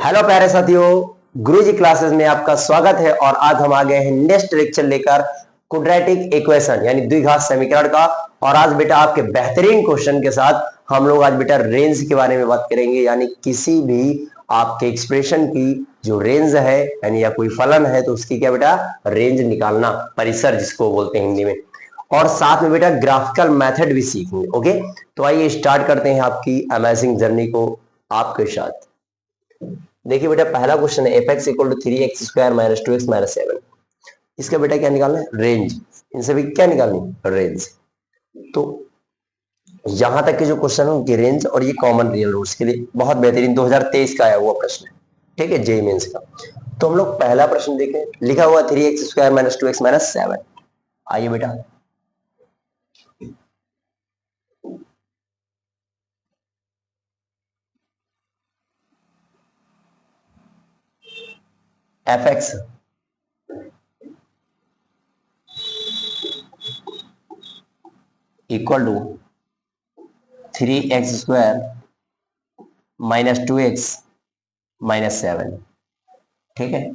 Hello प्यारे साथियों, गुरुजी classes में आपका स्वागत है। और आज हम आ गए हैं नेक्स्ट लेक्चर लेकर क्वाड्रेटिक इक्वेशन यानी द्विघात समीकरण का। और आज बेटा आपके बेहतरीन क्वेश्चन के साथ हम लोग आज बेटा रेंज के बारे में बात करेंगे, यानी किसी भी आपके एक्सप्रेशन की जो रेंज है यानी या कोई फलन है तो उसकी क्या बेटा रेंज निकालना, परिसर जिसको बोलते हैं हिंदी में। और साथ में बेटा ग्राफिकल मेथड भी सीखेंगे। ओके, तो आइए स्टार्ट करते हैं आपकी अमेजिंग जर्नी को आपके साथ। देखिए बेटा पहला क्वेश्चन है F X equal to 3x² minus 2x minus 7। इसका बेटा क्या निकालना है? रेंज। इनसे भी क्या निकालनी? रेंज। तो यहां तक के जो क्वेश्चन है उनकी रेंज और ये कॉमन रियल रूट्स के लिए बहुत बेहतरीन 2023 का आया हुआ प्रश्न है, ठीक है, जेई मेंस का। तो हम लोग पहला प्रश्न देखें, लिखा हुआ 3x² माइनस 2x माइनस 7। आइए बेटा F X equal to 3x² minus 2x minus 7, ठीक है,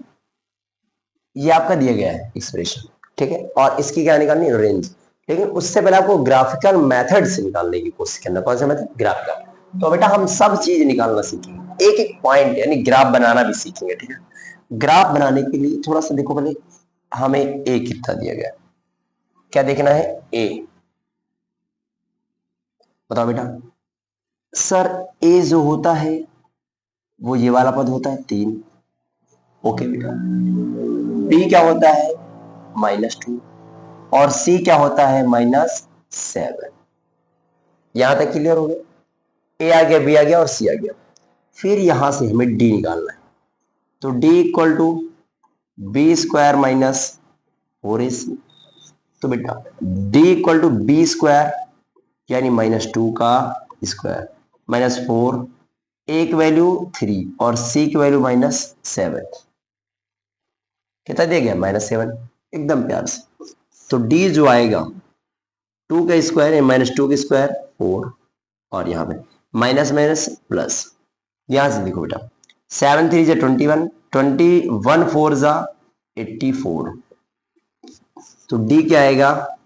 ये आपका दिया गया है एक्सप्रेशन, ठीक है। और इसकी क्या निकालनी? रेंज। लेकिन उससे पहले आपको ग्राफिकल मेथड से निकालने की कोशिश करना। कौन सा मेथड? ग्राफिकल। तो बेटा हम सब चीज निकालना सीखेंगे, एक एक पॉइंट यानी ग्राफ बनाना भी सीखेंगे, ठीक है। ग्राफ बनाने के लिए थोड़ा सा देखो, पहले हमें ए कितना दिया गया, क्या देखना है? ए। बताओ बेटा। सर ए जो होता है वो ये वाला पद होता है 3। ओके बेटा। बी क्या होता है? -2। और सी क्या होता है? -7। यहां तक क्लियर हो गया? ए आ गया, बी आ गया और सी आ गया। फिर यहां से हमें डी निकालना है। तो D equal to b² minus 4ac। तो बेटा डी इक्वल टू b² यानी -2 का स्क्वायर माइनस 4, ए की वैल्यू 3 और सी की वैल्यू -7। कितना दिया गया? -7, एकदम प्यार से। तो डी जो आएगा 2 का स्क्वायर है -2 का स्क्वायर 4, और यहाँ पे माइनस माइनस प्लस। यहां से देखो बेटा 7 3 जा 21, 21 4 जा 84। तो डी क्या आएगा?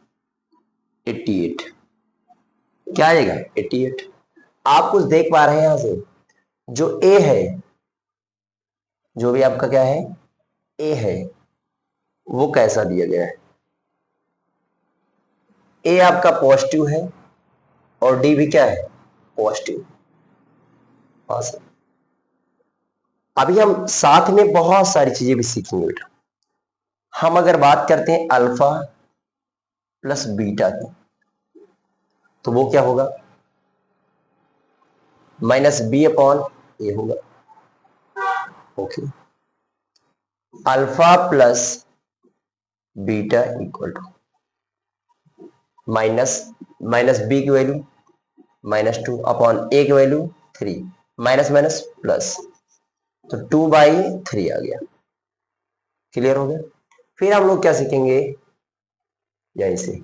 88। क्या आएगा? 88। आप कुछ देख पा रहे हैं यहां से? जो ए है, जो भी आपका क्या है ए है, वो कैसा दिया गया है? ए आपका पॉजिटिव है और डी भी क्या है? पॉजिटिव। हाँ सर। अभी हम साथ में बहुत सारी चीजें भी सीखेंगे बेटा। हम अगर बात करते हैं अल्फा प्लस बीटा की, तो वो क्या होगा? -b/a होगा। Okay. Alpha plus beta equal to minus minus B की वैल्यू -2/a की वैल्यू 3, माइनस माइनस प्लस, तो 2/3 आ गया। क्लियर हो गया? फिर हम लोग क्या सीखेंगे? यहीं से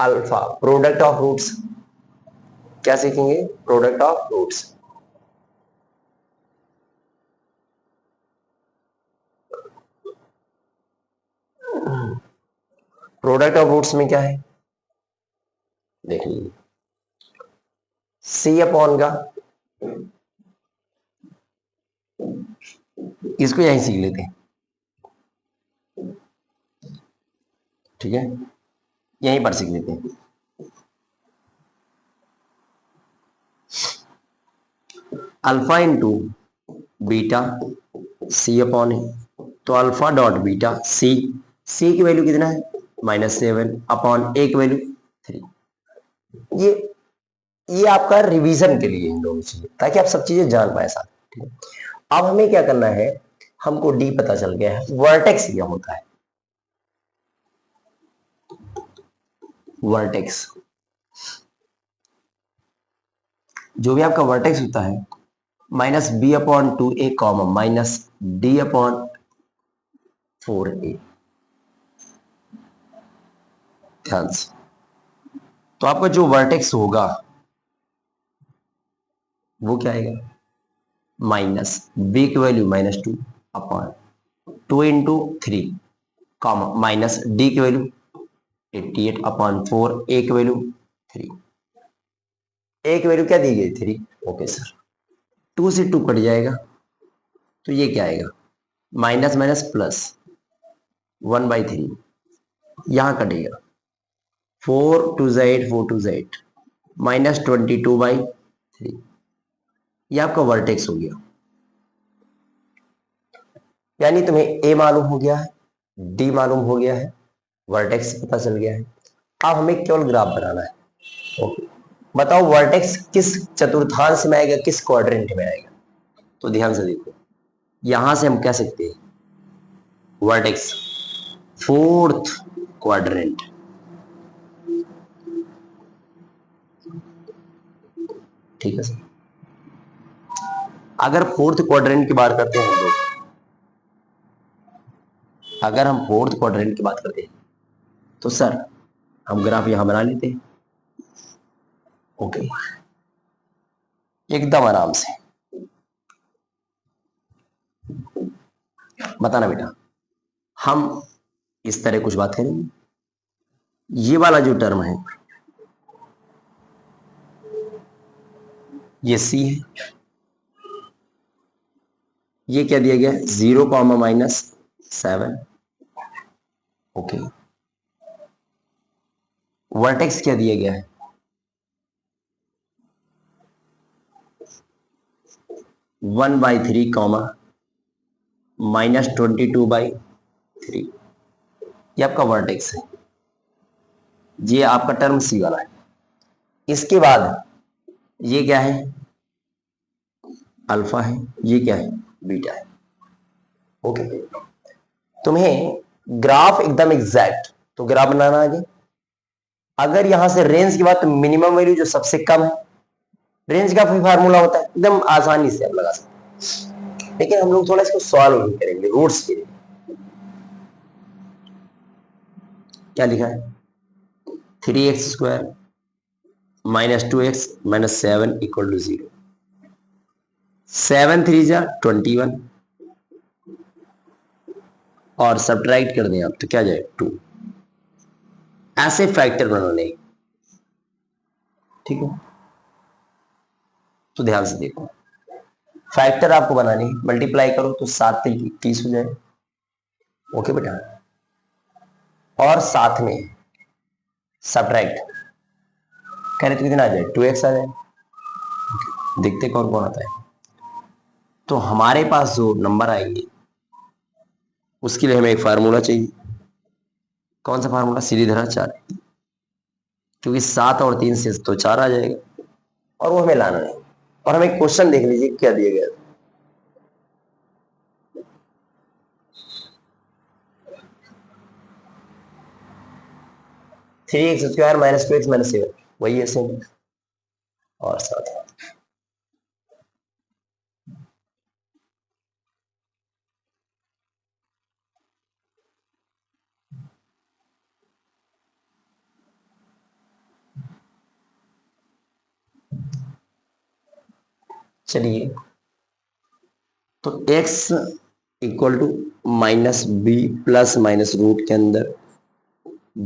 अल्फा प्रोडक्ट ऑफ रूट्स। क्या सीखेंगे? Product of roots. Product of roots में क्या है देख लीजिए, c/, का इसको यहीं सीख लेते हैं, ठीक है, यहीं पर सीख लेते हैं। अल्फा इंटू बीटा c/a, तो अल्फा डॉट बीटा सी, सी की वैल्यू कितना है? -7/a की वैल्यू 3। ये ये आपका रिवीजन के लिए इन दोनों चीजें, ताकि आप सब चीजें जान पाए साथ, ठीक है। अब हमें क्या करना है? हमको डी पता चल गया है, वर्टेक्स क्या होता है? वर्टेक्स, जो भी आपका वर्टेक्स होता है -b/2a -d/4a। ध्यान से, तो आपका जो वर्टेक्स होगा वो क्या आएगा? माइनस बी की value -2 upon 2 into 3 comma minus D की वैल्यू 88 अपॉन 4, ए की वैल्यू 3, ए की वैल्यू क्या दी गई 3। ओके सर, 2 से 2 कट जाएगा तो ये क्या आएगा, माइनस माइनस प्लस 1/3, यहां कटेगा 4 2 8 4 2 8 -22/3, ये आपका वर्टेक्स हो गया। यानी तुम्हें ए मालूम हो गया है, डी मालूम हो गया है, वर्टेक्स पता चल गया है। अब हमें केवल ग्राफ बनाना है। ओके, बताओ वर्टेक्स किस चतुर्थांश में आएगा, किस क्वाड्रेंट में आएगा। तो ध्यान से देखो, यहां से हम कह सकते हैं वर्टेक्स फोर्थ क्वाड्रेंट। ठीक है सर, अगर फोर्थ क्वाड्रेंट की बात करते हैं हम लोग, अगर हम फोर्थ क्वाड्रेंट की बात करते हैं तो सर हम ग्राफ यहां बना लेते हैं। ओके, एकदम आराम से बताना बेटा, हम इस तरह कुछ बात करेंगे। ये वाला जो टर्म है ये सी है, ये क्या दिया गया है 0 -7। ओके, वर्टेक्स क्या दिया गया है 1/3 -22/3, ये आपका वर्टेक्स है, ये आपका टर्म सी वाला है। इसके बाद ये क्या है अल्फा है, ये क्या है बीटा है। ओके, तुम्हें ग्राफ एकदम एग्जैक्ट, तो ग्राफ बनाना आगे। अगर यहां से रेंज की बात, तो मिनिमम वैल्यू जो सबसे कम है, रेंज का भी फार्मूला होता है, एकदम आसानी से आप लगा सकते हैं। लेकिन हम लोग थोड़ा इसको सॉल्व भी करेंगे रूट्स के लिए। क्या लिखा है 3x² -2x -7 = 0। 7 3 जा 21 और सब्ट्रैक्ट कर दें आप तो क्या जाए 2। ऐसे फैक्टर बनाने, ठीक है। तो ध्यान से देखो, फैक्टर आपको बनाने, मल्टीप्लाई करो तो 7 3 21 हो जाए। ओके बेटा, और साथ में सब्ट्रैक्ट करें तो कितना आ जाए 2x आ जाए। देखते कौन कौन आता है। तो हमारे पास जो नंबर आएंगे उसके लिए हमें एक फार्मूला चाहिए। कौन सा फार्मूला, सीधी धरा 4, क्योंकि 7 और 3 से तो 4 आ जाएगा और वो हमें लाना है। और हमें क्वेश्चन देख लीजिए क्या दिया गया। 3x² -2x -7, वही है सेम। और साथ चलिए, तो x equal to -b plus minus root के अंदर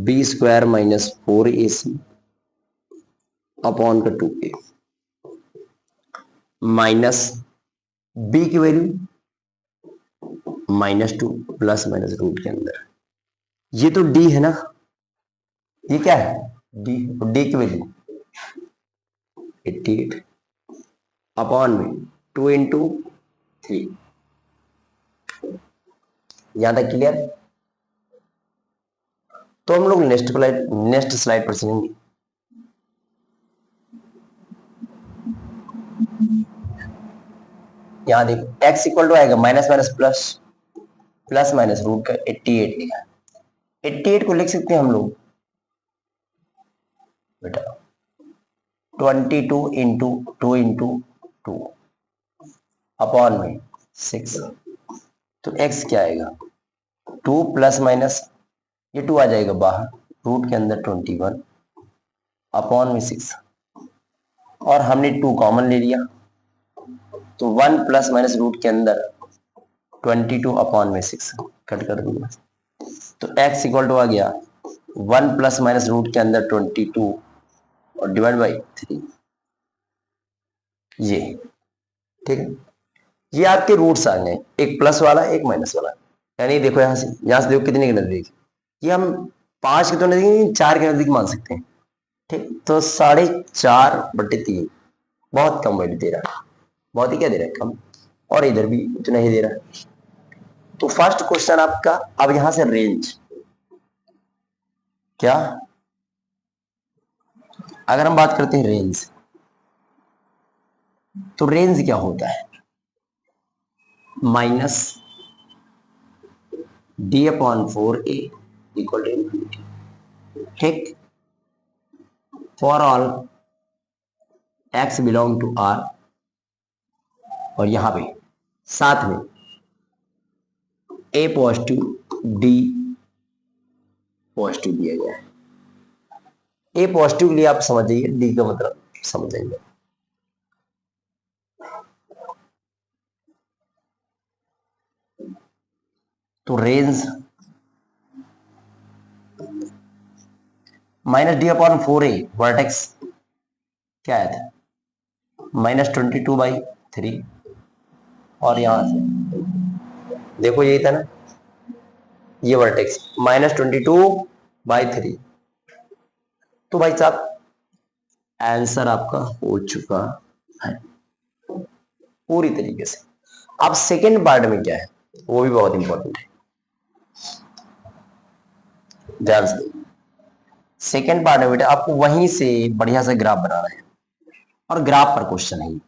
b² -4ac अपॉन का 2a माइनस b की वैल्यू -2 प्लस माइनस रूट के अंदर, ये तो d है ना, ये क्या है d, तो d की वैल्यू 88 अपॉन में 2 इंटू 3। यहां तक क्लियर। तो हम लोग नेक्स्ट स्लाइड पर चलेंगे। यहां देखो x इक्वल टू आएगा minus minus plus, plus minus root का 88 लिखा है। 88 को लिख सकते हैं हम लोग बेटा 22 इंटू 2 इंटू 2 अपॉन में 6। तो x क्या आएगा 2 प्लस माइनस, ये 2 आ जाएगा बाहर, रूट के अंदर 21 अपॉन में 6, और हमने 2 कॉमन ले लिया तो 1 प्लस माइनस रूट के अंदर 22 अपॉन में 6 कट कर दूंगा, तो x इक्वल टू आ गया 1 प्लस माइनस रूट के अंदर 22 और डिवाइड बाई 3, ये ठीक है। ये आपके रूट्स आ गए, एक प्लस वाला एक माइनस वाला, यानी देखो यहां से देखो कितने के नजदीक, ये हम 5 के तो नजदीक 4 के नजदीक मान सकते हैं, ठीक। तो 4.5/3 बहुत कम वेट दे रहा है, बहुत ही क्या दे रहा है, कम, और इधर भी उतना ही दे रहा है। तो फर्स्ट क्वेश्चन आपका, अब यहां से रेंज क्या, अगर हम बात करते हैं रेंज, तो रेंज क्या होता है, minus d/4a equal to infinity, ठीक। For all x belong to r, और यहां पे साथ में a पॉजिटिव d पॉजिटिव दिया गया है। a पॉजिटिव के लिए आप समझ जाइए, d का मतलब समझ जाइए। तो रेंज -d/4a वर्टेक्स क्या आया था, -22/3, और यहां से देखो यही था ना, ये वर्टेक्स -22/3। तो भाई साहब आंसर आपका हो चुका है पूरी तरीके से। अब सेकेंड पार्ट में क्या है, वो भी बहुत इंपॉर्टेंट है, ध्यान से। सेकेंड पार्ट में बेटा आपको वहीं से बढ़िया से ग्राफ बनाना है, और ग्राफ पर क्वेश्चन है,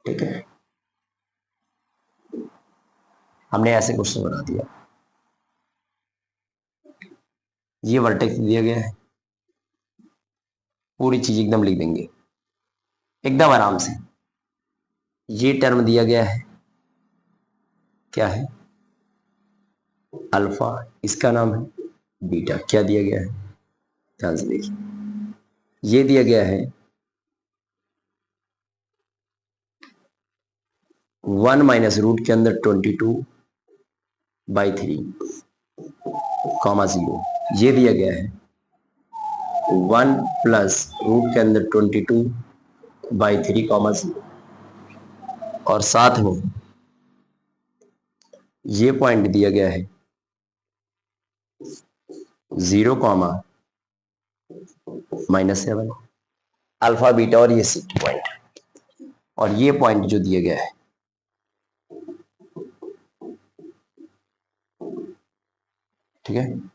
ठीक है। हमने ऐसे क्वेश्चन बना दिया, ये वर्टेक्स दिया गया है, पूरी चीज एकदम लिख देंगे एकदम आराम से। ये टर्म दिया गया है, क्या है, अल्फा, इसका नाम है बीटा, क्या दिया गया है, ध्यान से देखिए, ये दिया गया है 1 माइनस रूट के अंदर 22/3 कॉमा 0, ये दिया गया है 1 प्लस रूट के अंदर 22/3 कॉमा 0, और साथ में ये पॉइंट दिया गया है 0 कॉमा -7, अल्फा बीटा, और ये सी पॉइंट, और ये पॉइंट जो दिया गया है, ठीक है।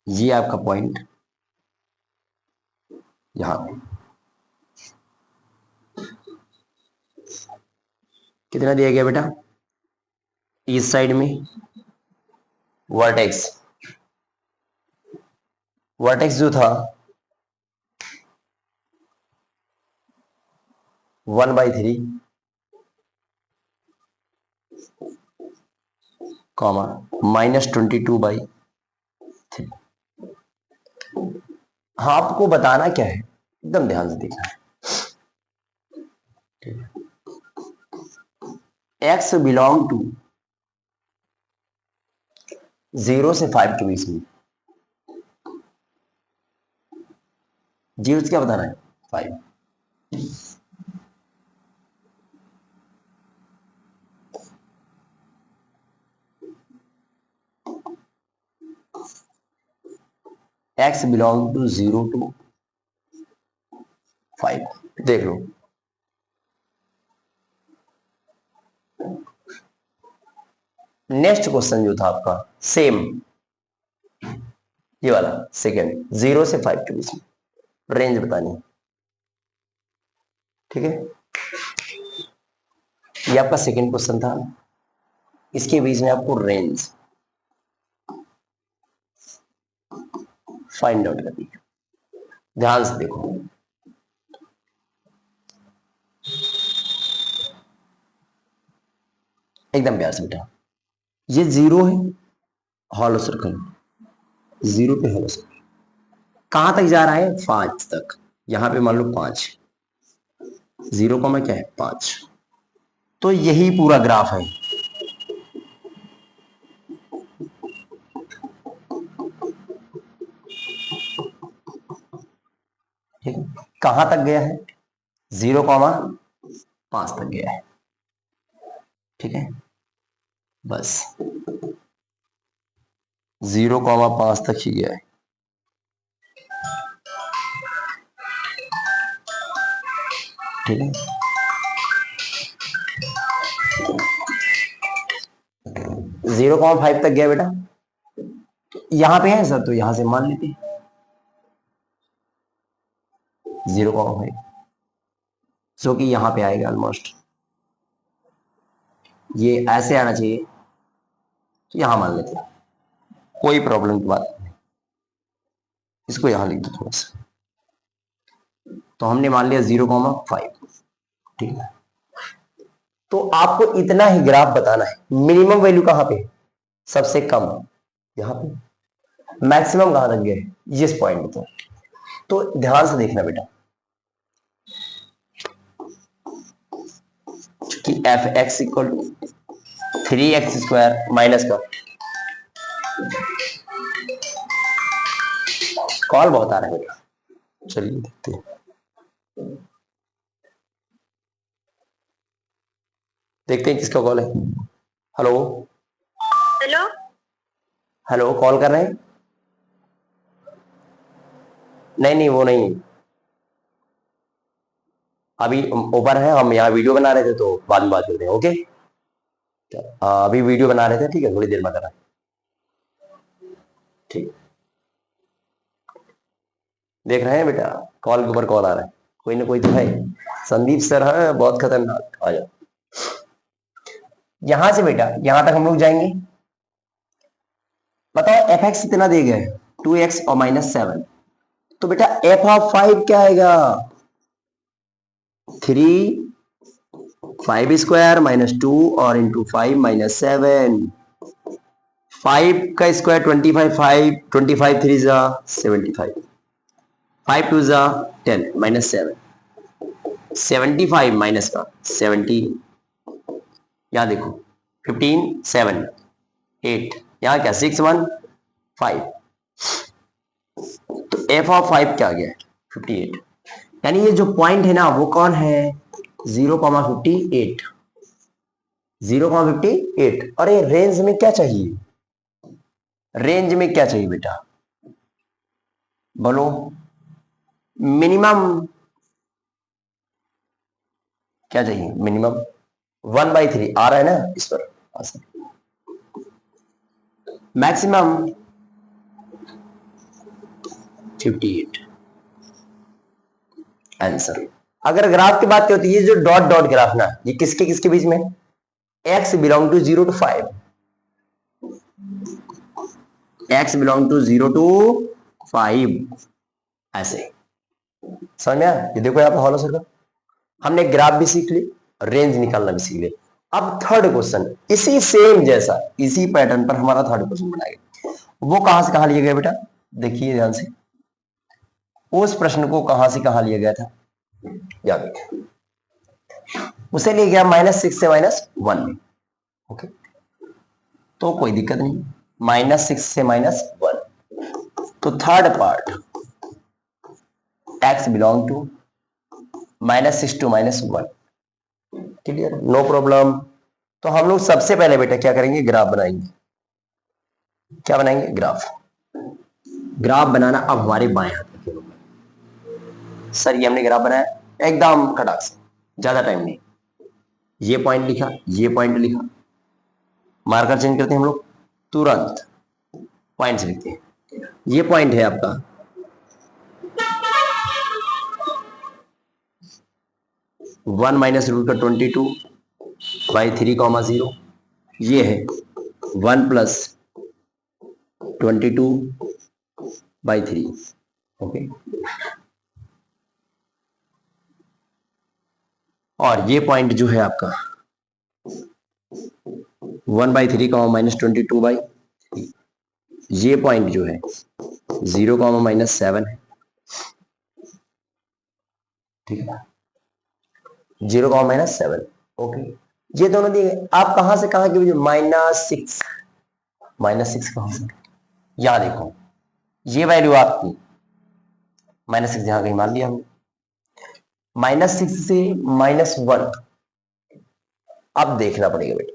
ये आपका पॉइंट यहां पे कितना दिया गया बेटा, इस साइड में वर्टेक्स, वर्टेक्स जो था 1/3 कॉमा -22/3। हाँ, आपको बताना क्या है, एकदम ध्यान से देखना है, x बिलोंग टू 0 से 5 के बीच में, 0 से क्या बताना है, 5, x बिलोंग टू 0 to 5, देख लो। नेक्स्ट क्वेश्चन जो था आपका सेम, ये वाला सेकेंड, 0 से 5 के बीच में रेंज बतानी, ठीक है। ये आपका सेकंड क्वेश्चन था, इसके बीच में आपको रेंज फाइंड आउट करनी है। ध्यान से देखो, एकदम प्यार से बेटा, ये 0 है, हॉलो सर्कल, 0 पे हॉलो सर्कल, कहां तक जा रहा है? 5 तक। यहां पे मान लो 5, 0 का मैं क्या है 5, तो यही पूरा ग्राफ है। ठीक है, कहां तक गया है? 0,5 तक गया है। ठीक है, बस 0,5 तक ही गया है। ठीक है, 0,5 तक गया बेटा, यहां पे है सर, तो यहां से मान लेते हैं 0,5, जो कि यहां पे आएगा ऑलमोस्ट, ये ऐसे आना चाहिए, तो यहां मान लेते हैं, कोई प्रॉब्लम की बात नहीं। इसको यहां लिख दो थोड़ा सा, तो हमने मान लिया 0,5। ठीक है, तो आपको इतना ही ग्राफ बताना है। मिनिमम वैल्यू कहां पे? सबसे कम यहां पे, मैक्सिमम कहां तक गए? इस पॉइंट पे। तो ध्यान से देखना बेटा कि F X equal to 3x² minus का, कॉल बहुत आ रहा है बेटा, चलिए देखते हैं, देखते हैं किसका कॉल है। हेलो हेलो हेलो, कॉल कर रहे हैं? नहीं नहीं, वो नहीं, अभी ऊपर है, हम यहाँ वीडियो बना रहे थे, तो बाद में बात करते हैं। ओके, अभी वीडियो बना रहे थे, ठीक है, थोड़ी देर में करा, ठीक। देख रहे हैं बेटा, कॉल के ऊपर कॉल आ रहा है, कोई ना कोई तो है। संदीप सर है, बहुत खतरनाक, आ जाओ। यहां से बेटा यहां तक हम लोग जाएंगे, बताओ एफ एक्स कितना दे गए? 2x और -7, तो बेटा एफ ऑफ 5 क्या आएगा? 3 5² -2 और इंटू 5 -7, 5 का स्क्वायर 25, 5 25 3 जा 75, 5 2 जा 10 -7, 75 माइनस का 17, यहाँ देखो 15 7 8, यहाँ क्या 6 1 5, तो एफ ऑफ 5 क्या आ गया? 58। यानी ये जो पॉइंट है ना, वो कौन है? 0,58, 0,58। और ये रेंज में क्या चाहिए? रेंज में क्या चाहिए बेटा, बोलो? मिनिमम क्या चाहिए? मिनिमम 1/3 आ रहा है ना इस पर, मैक्सिमम 58 आंसर। अगर ग्राफ की बात होती है, ये जो डॉट डॉट ग्राफ ना, ये किसके किसके बीच में? x belong to 0 to 5, x belong to 0 to 5, ऐसे समझ में आया? ये देखो यहाँ पे हॉलो सर्कल, हमने ग्राफ भी सीख ली, रेंज निकालना भी सीख लिया। अब थर्ड क्वेश्चन इसी सेम जैसा, इसी पैटर्न पर हमारा थर्ड क्वेश्चन बनाएगा। वो कहां से कहां लिया गया बेटा? देखिए ध्यान से, उस प्रश्न को कहां से कहां लिया गया था, याद रखिए, उसे ले गया -6 से -1 में। ओके, तो कोई दिक्कत नहीं, -6 से -1, तो third part x belong to -6 to -1, clear, no problem. तो हम लोग सबसे पहले बेटा क्या करेंगे? ग्राफ बनाएंगे। क्या बनाएंगे? ग्राफ। ग्राफ बनाना अब हमारे बाएं हाथ में। सर ये हमने ग्राफ बनाया एकदम खटाक से, ज्यादा टाइम नहीं, ये पॉइंट लिखा, ये पॉइंट लिखा, मार्कर चेंज करते हैं हम लोग, तुरंत पॉइंट से लिखते हैं। ये पॉइंट है आपका 1 - √22, बाई 3,0, ये है 1 प्लस 22/3। ओके, और ये पॉइंट जो है आपका 1/3 माइनस 22/3, ये पॉइंट जो है 0, -7 है। ठीक है, 0, -7। ओके, ये दोनों दिए गए। आप कहां से कहां की -6, -6 कहां से? यहां देखो, ये वैल्यू आपकी -6 यहां कहीं मान लिया हमने, -6 से -1। अब देखना पड़ेगा बेटा,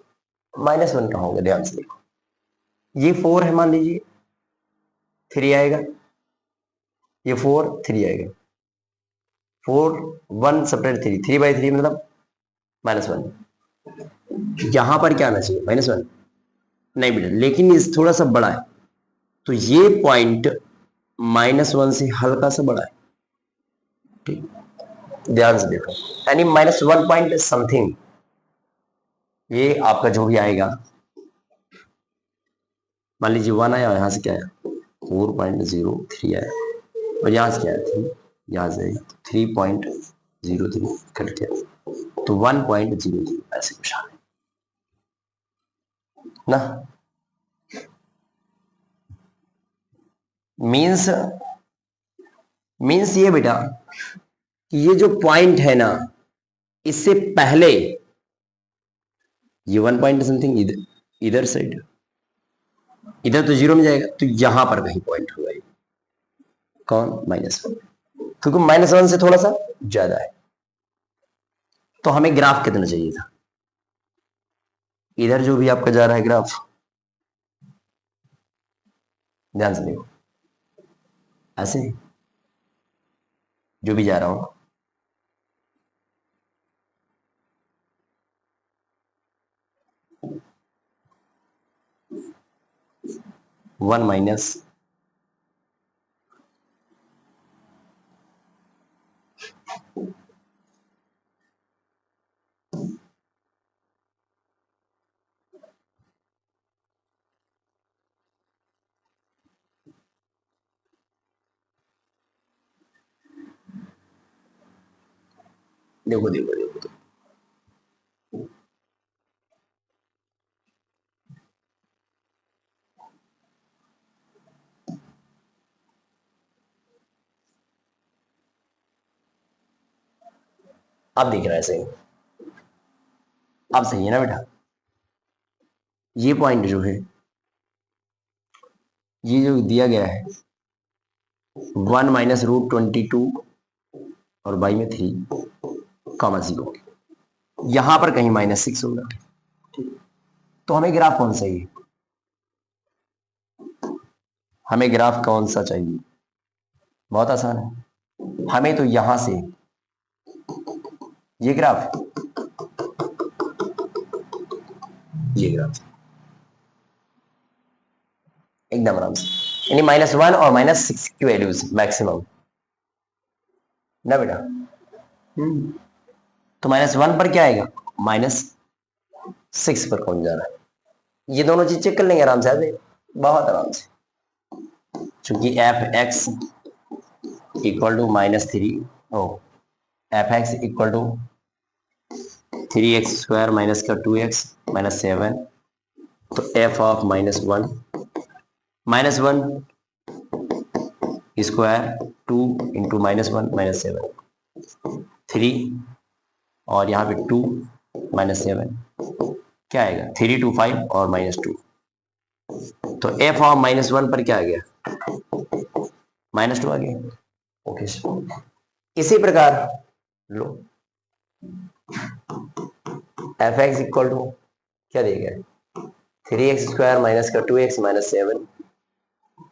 -1 कहां होगा, ध्यान से देखो। ये 4 है, मान लीजिए 3 आएगा, ये 4 3 आएगा, 4 1 सेपरेट 3, 3/3 मतलब -1। यहां पर क्या आना चाहिए, -1 नहीं बेटा, लेकिन ये थोड़ा सा बड़ा है, तो ये पॉइंट -1 से हल्का सा बड़ा है। ठीक, ध्यान से देखो, यानी -1 पॉइंट समथिंग, ये आपका जो भी आएगा, मान लीजिए 1 आया, यहां से क्या आया 4.03 आया, और यहां से क्या आया 3, यहां से 3.03 कट गया, तो 1.03 ऐसे कुछ आ ना। मीन्स ये बेटा कि ये जो पॉइंट है ना, इससे पहले ये 1 पॉइंट समथिंग इधर साइड, इधर तो 0 में जाएगा, तो यहां पर कहीं पॉइंट होगा ये, कौन, -1, क्योंकि -1 से थोड़ा सा ज्यादा है। तो हमें ग्राफ कितना चाहिए था, इधर जो भी आपका जा रहा है ग्राफ, ध्यान से देखो, ऐसे जो भी जा रहा हूं, वन माइनस देखो देखो देखो, देखो। अब दिख रहा है सही, अब सही है ना बेटा। ये पॉइंट जो है, ये जो दिया गया है 1 -√22 और बाई में 3,0, यहां पर कहीं -6 होगा। तो हमें ग्राफ कौन सा चाहिए, हमें ग्राफ कौन सा चाहिए, बहुत आसान है, हमें तो यहां से ये ग्राफ, ये ग्राफ एकदम आराम से, यानी -1 और -6 की वैल्यूज मैक्सिमम ना बेटा। तो -1 पर क्या आएगा, -6 पर कौन जा रहा है, ये दोनों चीज चेक कर लेंगे आराम से, आते बहुत आराम से, क्योंकि f(x) equal to -3, f(x) equal to 3x² minus का 2x -7, तो f ऑफ -1 स्क्वायर 2 इंटू -1 -7 3, और यहाँ पे 2 -7 क्या आएगा 3 2 5 और -2, तो f ऑफ -1 पर क्या आ गया, -2 आ गया। ओके, इसी प्रकार लो f(x) इक्वल टू क्या दिया गया 3x² माइनस का 2x -7,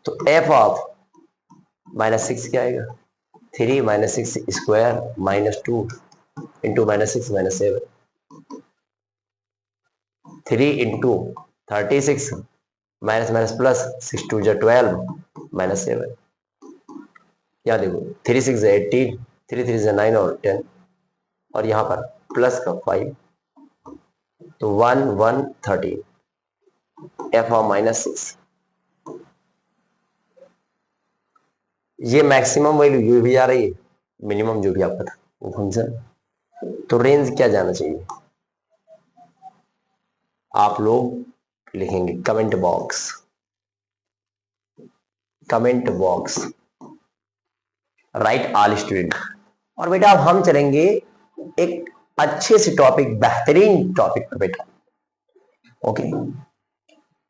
तो f ऑफ -6 क्या आएगा 3 -6 square -2 into -6 -7, 3 into 36 minus minus plus 6 2 12 -7, यहाँ देखो 3 6 18, 3 3 9 और 10, और यहाँ पर प्लस का 5, तो 1 1 13 f ऑफ -6, ये मैक्सिमम वैल्यू ये भी आ रही है, मिनिमम जो भी आपका था वो फंक्शन। तो रेंज क्या जाना चाहिए, आप लोग लिखेंगे comment box, comment box, right all student. और बेटा अब हम चलेंगे एक अच्छे से टॉपिक, बेहतरीन टॉपिक पर बेटा, ओके,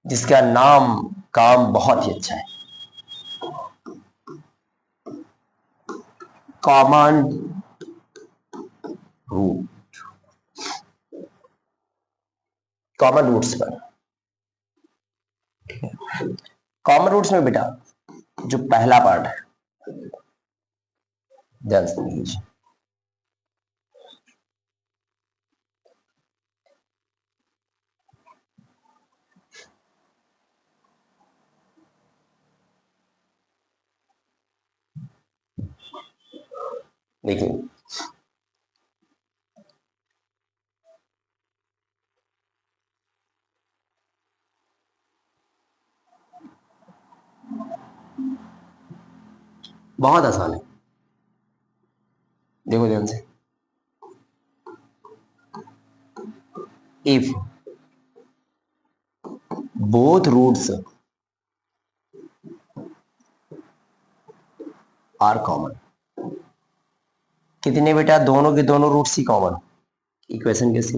जिसका नाम काम बहुत ही अच्छा है, कॉमन रूट, कॉमन रूट्स पर। कॉमन रूट्स में बेटा जो पहला पार्ट है, ध्यान से लीजिए, देखिए बहुत आसान है, देखो ध्यान से, if both roots are common, कितने बेटा, दोनों के दोनों रूट्स ही कॉमन, इक्वेशन कैसी,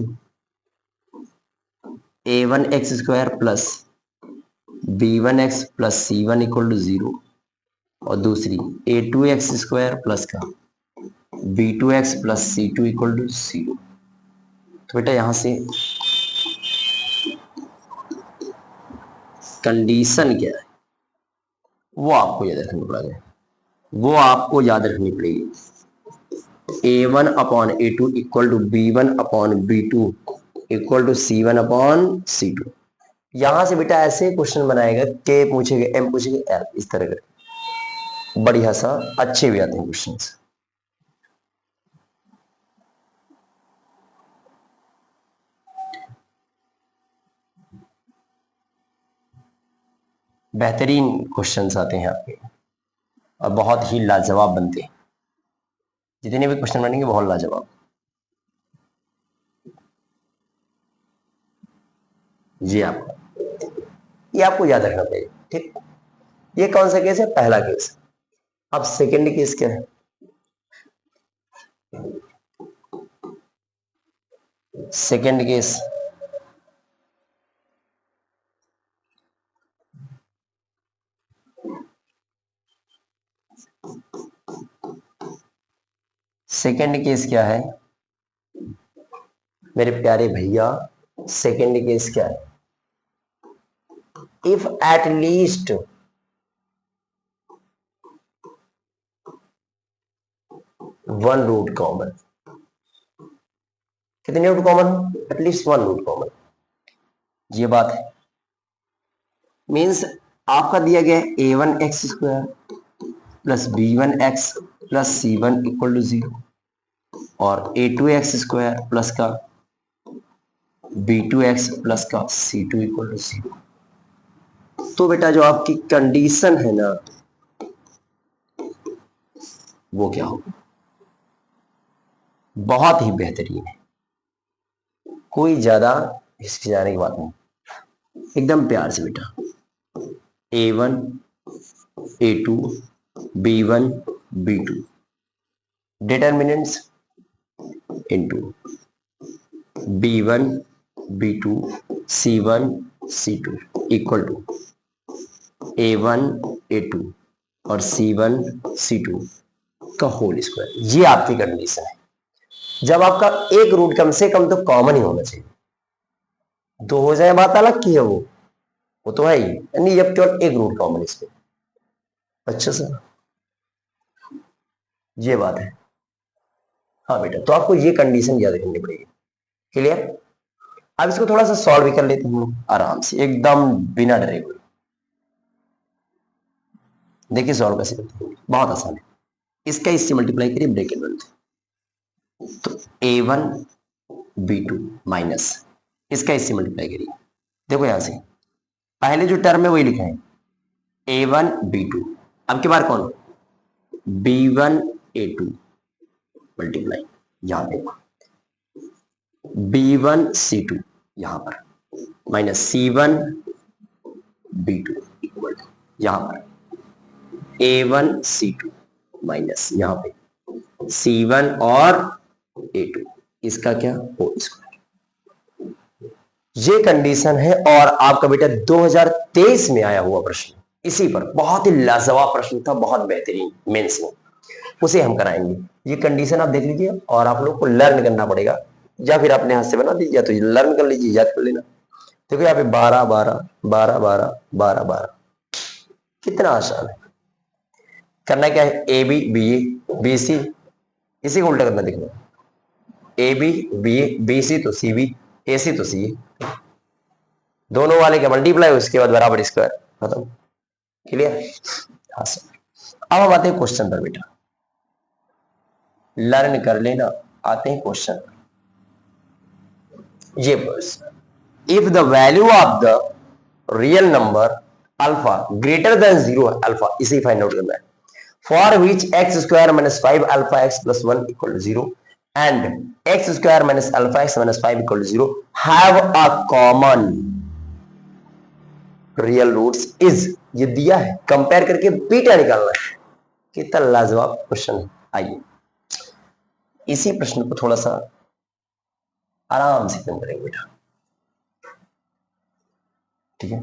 a1x² plus b1x plus c1 equal to 0, और दूसरी a2x² प्लस का b2x plus c2 equal to 0। तो बेटा यहां से कंडीशन क्या है वो आपको याद रखनी पड़ेगी, वो आपको याद रखनी पड़ेगी, a1/a2 equal to b1/b2 equal to c1/c2। यहां से बेटा ऐसे क्वेश्चन बनाएगा, के पूछेगा, एम पूछेगा, एल, इस तरह का बढ़िया सा अच्छे भी आते हैं क्वेश्चंस। बेहतरीन क्वेश्चंस आते हैं आपके और बहुत ही लाजवाब बनते हैं, जितने भी क्वेश्चन बनेंगे बहुत लाजवाब। ये आपको याद रखना पड़ेगा, ठीक। ये कौन सा केस है, पहला केस। अब सेकेंड केस क्या है, सेकेंड केस सेकेंड केस क्या है मेरे प्यारे भैया, सेकेंड केस क्या है, if at least one root common, कितने root common, at least one root common, ये बात है। मीन्स आपका दिया गया है a1x² plus b1x plus c1 equal to 0, और a2x² प्लस का b2x प्लस का c2 इक्वल टू 0। तो बेटा जो आपकी कंडीशन है ना वो क्या होगा, बहुत ही बेहतरीन है, कोई ज्यादा हिचकिचाने की बात नहीं, एकदम प्यार से बेटा, a1 a2 b1 b2 determinants into b1 b2 c1 c2 equal to a1 a2 और c1 c2 का होल स्क्वायर, ये आपकी कंडीशन है। जब आपका एक रूट कम से कम तो कॉमन ही होना चाहिए, दो हो जाए बात अलग की है, वो तो है ही नहीं, जब केवल एक रूट कॉमन इसमें। अच्छा सर, ये बात है, हाँ बेटा, तो आपको ये कंडीशन याद रखनी पड़ेगी, क्लियर। अब इसको थोड़ा सा सॉल्व भी कर लेते हैं हम लोग आराम से, एकदम बिना डरे हुए। देखिए सॉल्व कैसे करते हैं, बहुत आसान है, इसका इससे मल्टीप्लाई करिए, ब्रेकेट बनते, तो a1 b2 माइनस इसका इससे मल्टीप्लाई करिए। देखो यहां से पहले जो टर्म है वही लिखा है A1 B2, अब की बार कौन B1 A2 मल्टीप्लाई यहां पे B1 C2 यहां पर माइनस C1 B2 इक्वल यहां पर A1 C2 माइनस यहां पे C1 और A2 इसका क्या हो स्क्वायर। ये कंडीशन है और आपका बेटा 2023 में आया हुआ प्रश्न इसी पर बहुत ही लाजवाब प्रश्न था, बहुत बेहतरीन मेंस में, उसे हम कराएंगे। ये कंडीशन आप देख लीजिए और आप लोग को लर्न करना पड़ेगा, या फिर अपने हाथ से बना दीजिए, या तो लर्न कर लीजिए, याद कर लेना। देखो यहाँ पे 12 12 12 12 12 12, कितना आसान है। करना क्या है, A B B A B C, इसी को उल्टा करना। देखना A B B A B C तो सी बी, ए सी तो सी ए, दोनों वाले का मल्टीप्लाई उसके बाद बराबर स्क्वायर, खत्म। क्लियर? हाँ सर। अब हम आते हैं क्वेश्चन पर बेटा, लर्न कर लेना। आते हैं क्वेश्चन, ये question, if the value of the real number alpha greater than 0 alpha, इसे फाइंड आउट करना है, for which X square minus 5 alpha X plus 1 equal to 0 and X square minus alpha X minus 5 equal to 0 have a common real roots is, ये दिया है, compare करके beta निकालना है। कितना लाजवाब क्वेश्चन है। आइए इसी प्रश्न को थोड़ा सा आराम से कम करेंगे बेटा, ठीक है।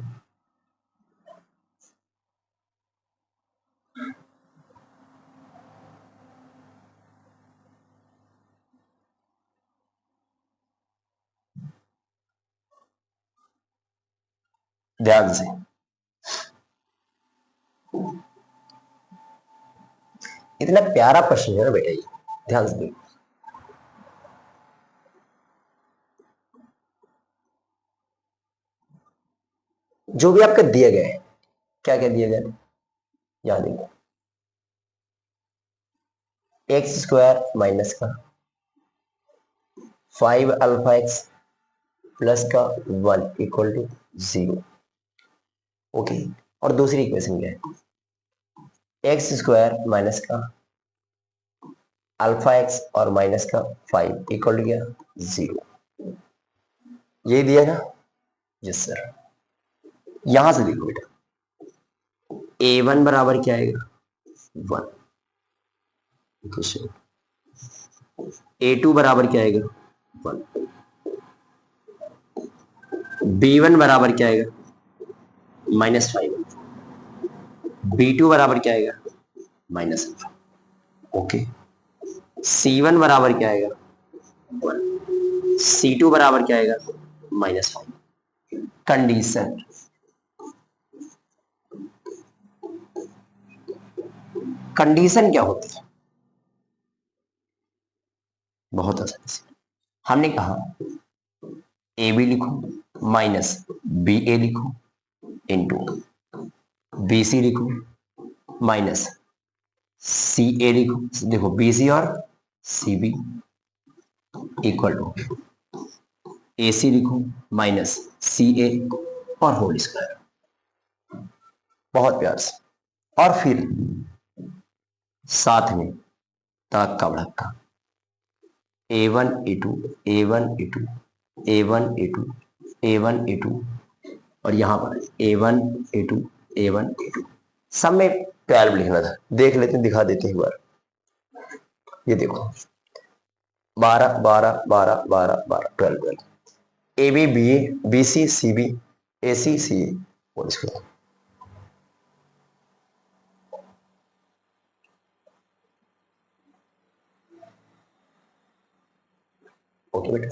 ध्यान से, इतना प्यारा प्रश्न है ना बेटा, ये ध्यान से देखो। जो भी आपका दिया गया है, क्या क्या दिया गया है, याद देखो, एक्स स्क्वायर माइनस का 5 अल्फा एक्स प्लस का 1 इक्वल टू 0, ओके। और दूसरी इक्वेशन क्या है, एक्स स्क्वायर माइनस का अल्फा एक्स और माइनस का 5 इक्वल टू क्या 0, ये दिया ना। Yes sir. यहां से देखो बेटा, A1 बराबर क्या आएगा 1, A2 बराबर क्या आएगा 1, B1 बराबर क्या आएगा -5, B2 बराबर क्या आएगा -, ओके। C1 बराबर क्या आएगा 1, C2 बराबर क्या आएगा -5। कंडीशन, कंडीशन क्या होती है, बहुत आसान से हमने कहा ए बी लिखो माइनस बी ए लिखो इंटू बी सी लिखो माइनस सी ए लिखो, देखो बी सी और सी बी इक्वल टू ए सी लिखो माइनस सी ए और होल स्क्वायर, बहुत प्यार से। और फिर साथ में तड़क का भड़का A1 A2 A1 A2 A1 A2 A1 A2 और यहां पर A1 A2 A1 A2, सब में 12 लिखना था। देख लेते हैं, दिखा देते हैं एक बार। ये देखो 12 12 12 12 12 12 12, A B B A B C C B A C C A और इसको ओके बेटा।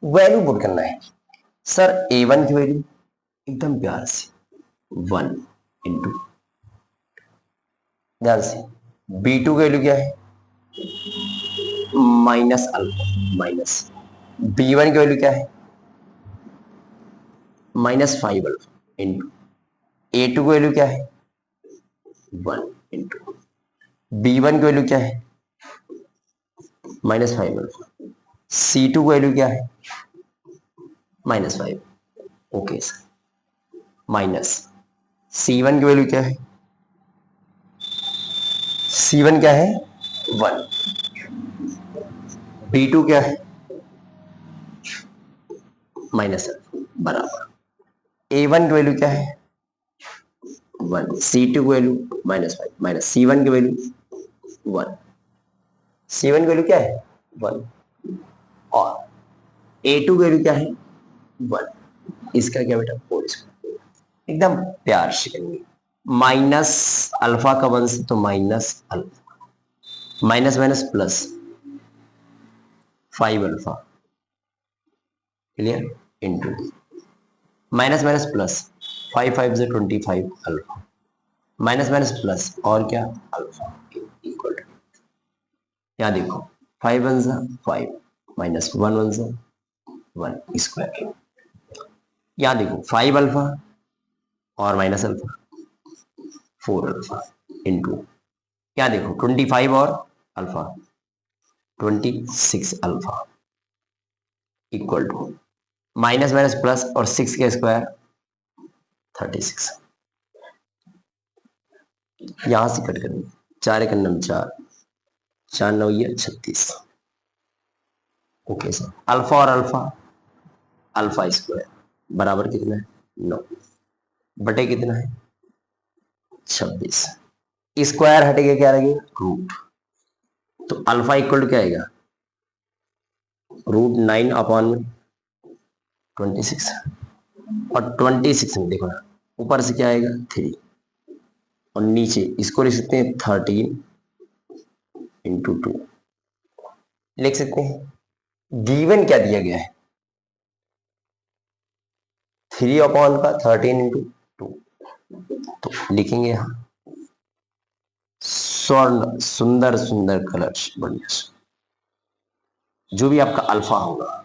वैल्यू पुट करना है सर, A1 की वैल्यू एकदम प्यार से 1 इंटू, ध्यान से B2 की वैल्यू क्या है माइनस अल्फा माइनस, B1 की वैल्यू क्या है -5 अल्फा इंटू A2 की वैल्यू क्या है 1 इंटू B1 की वैल्यू क्या है -5 अल्फा, C2 की वैल्यू क्या है -5। Okay sir. माइनस C1 की वैल्यू क्या है? C1 क्या है? 1। B2 क्या है? -, बराबर। A1 की वैल्यू क्या है? 1। C2 की वैल्यू -5 माइनस C1 की वैल्यू 1। C1 की वैल्यू क्या है? 1। और A2 की वैल्यू क्या है? 1। इसका क्या बेटा? 4 एकदम प्यार से करेंगे। माइनस अल्फा का वंश तो minus alpha, minus minus plus 5 alpha, clear, into minus minus plus 5 5 से 25 अल्फा, माइनस माइनस प्लस और क्या? अल्फा इक्वल टू, यहाँ देखो 5 1 सा 5 माइनस 1 1 सा 1 स्क्वायर, यहाँ देखो 5 अल्फा और माइनस अल्फा 4 अल्फा इंटू, क्या देखो 25 और alpha 26 alpha equal to minus minus plus और 6 का स्क्वायर 36, यहां से कट करेंगे 4 एक नम 4 4 9 ये 36। Okay sir. अल्फा और अल्फा, अल्फा स्क्वायर बराबर कितना है? 9 बटे कितना है? 26। स्क्वायर हटेगा क्या लगेगा? रूट। तो अल्फा इक्वल टू क्या आएगा? √9/26। और 26 में देखो ना, ऊपर से क्या आएगा? 3 और नीचे इसको लिख सकते हैं 13 इंटू 2 लिख सकते हैं। गिवन क्या दिया गया है? 3/13 इंटू 2, तो लिखेंगे यहाँ स्वर्ण सुंदर सुंदर कलर्स बढ़िया से। जो भी आपका अल्फा होगा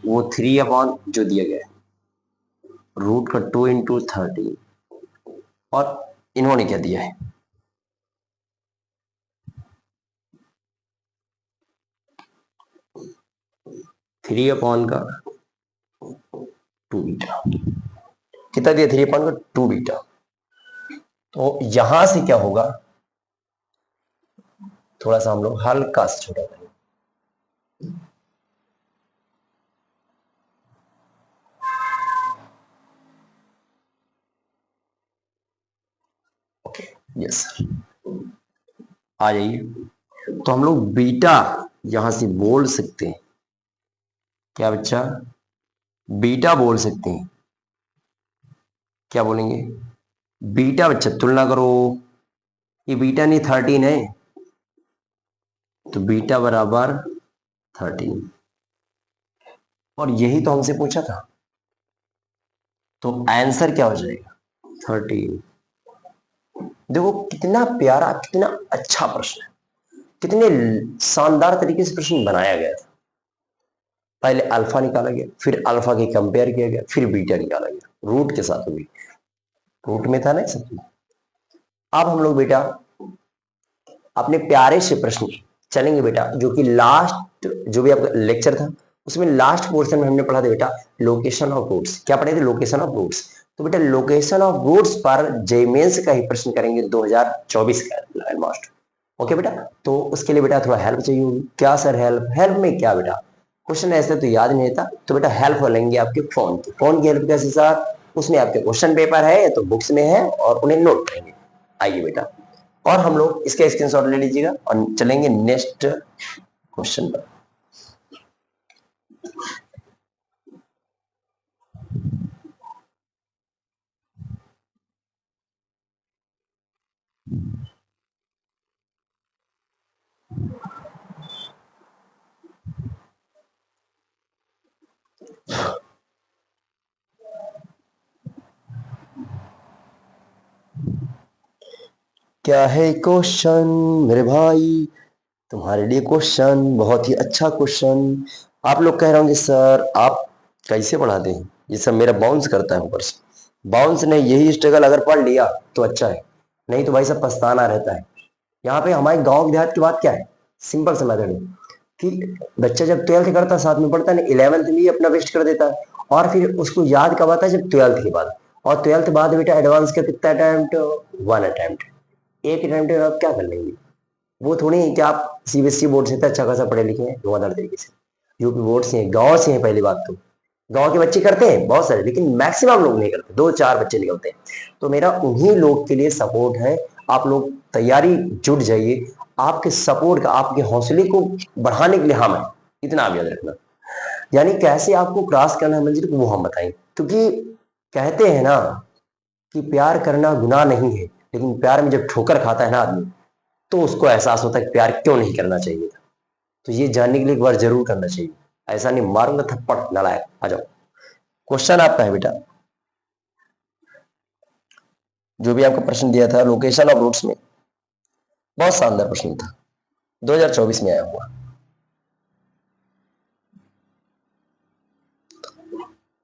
वो 3 जो दिया गया है रूट का 2 इंटू 13, और इन्होंने क्या दिया है? 3/2 बीटा। कितना दिया? 3/2 बीटा। तो यहां से क्या होगा? थोड़ा सा हम लोग हल्का सा छोटा करेंगे। ओके यस, आ जाइए। तो हम लोग बीटा यहां से बोल सकते हैं क्या बच्चा? बीटा बोल सकते हैं। क्या बोलेंगे? बीटा बच्चा तुलना करो, ये बीटा नहीं 13 है, तो बीटा बराबर 13, और यही तो हमसे पूछा था, तो आंसर क्या हो जाएगा? 13। देखो कितना प्यारा, कितना अच्छा प्रश्न है, कितने शानदार तरीके से प्रश्न बनाया गया था। पहले अल्फा निकाला गया, फिर अल्फा के कंपेयर किया गया, फिर बीटा निकाला गया रूट के साथ भी, रूट में था ना सब। अब हम लोग बेटा अपने प्यारे से प्रश्न चलेंगे बेटा, जो कि लास्ट जो भी आपका लेक्चर था उसमें लास्ट पोर्शन में हमने पढ़ा था बेटा लोकेशन ऑफ रूट्स। क्या पढ़े थे? Location of roots. तो बेटा लोकेशन ऑफ रूट्स पर जेईई मेंस का ही प्रश्न करेंगे 2024 का ऑलमोस्ट। ओके बेटा, तो उसके लिए बेटा थोड़ा हेल्प चाहिए होगी। क्या सर हेल्प? हेल्प में क्या बेटा, क्वेश्चन ऐसे तो याद नहीं रहता, तो बेटा हेल्प लेंगे आपके फोन की। फोन की हेल्प कैसे सर? उसमें आपके क्वेश्चन पेपर है तो बुक्स में है और उन्हें नोट करेंगे। आइए बेटा, और हम लोग इसका स्क्रीनशॉट ले लीजिएगा और चलेंगे नेक्स्ट क्वेश्चन पर। क्या है क्वेश्चन मेरे भाई? तुम्हारे लिए क्वेश्चन बहुत ही अच्छा क्वेश्चन। आप लोग कह रहे होंगे सर आप कैसे पढ़ाते हैं, ये सब मेरा बाउंस करता है ऊपर से। बाउंस नहीं, यही स्ट्रगल अगर पढ़ लिया तो अच्छा है, नहीं तो भाई सब पछताना रहता है। यहाँ पे हमारे गांव देहात की बात क्या है? सिंपल सा मेथड है कि बच्चा जब 12th करता है साथ में पढ़ता है ना, 11th में ही अपना वेस्ट कर देता है, और फिर उसको याद कब आता है, जब 12th के बाद। और 12th बाद बेटा एडवांस का कितना अटेम्प्ट, 1 अटेम्प्ट। एक अटेम्प्ट में आप क्या कर लेंगे? वो थोड़ी है कि आप सीबीएसई बोर्ड से अच्छा खासा पढ़े लिखे हैं, धुआंधार तरीके से। यूपी बोर्ड से हैं, गाँव से हैं। पहली बात तो गांव के बच्चे करते हैं बहुत सारे, लेकिन मैक्सिमम लोग नहीं करते, 2-4 बच्चे निकलते हैं। तो मेरा उन्हीं लोग के लिए सपोर्ट है, आप लोग तैयारी जुट जाइए। आपके सपोर्ट का, आपके हौसले को बढ़ाने के लिए हम हैं, इतना आप याद रखना। यानी कैसे आपको क्रॉस करना है मंजिल को, वो हम बताएंगे। क्योंकि कहते हैं ना कि प्यार करना गुनाह नहीं है, लेकिन प्यार में जब ठोकर खाता है ना आदमी, तो उसको एहसास होता है कि प्यार क्यों नहीं करना चाहिए था। तो ये जानने के लिए एक बार जरूर करना चाहिए। ऐसा नहीं मारूंगा थप्पड़, नालायक। आ जाओ, क्वेश्चन आपका है बेटा। जो भी आपको प्रश्न दिया था लोकेशन ऑफ रूट्स में, बहुत शानदार प्रश्न था, 2024 में आया हुआ।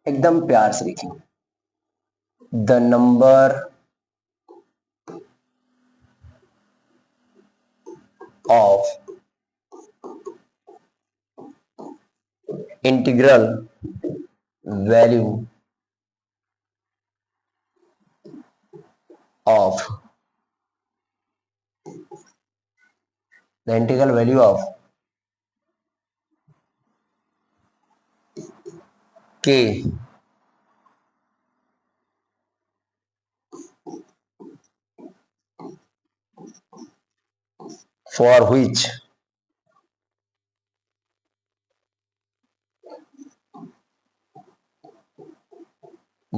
एकदम प्यार से लिखें, the number of integral value of the integral value of k for which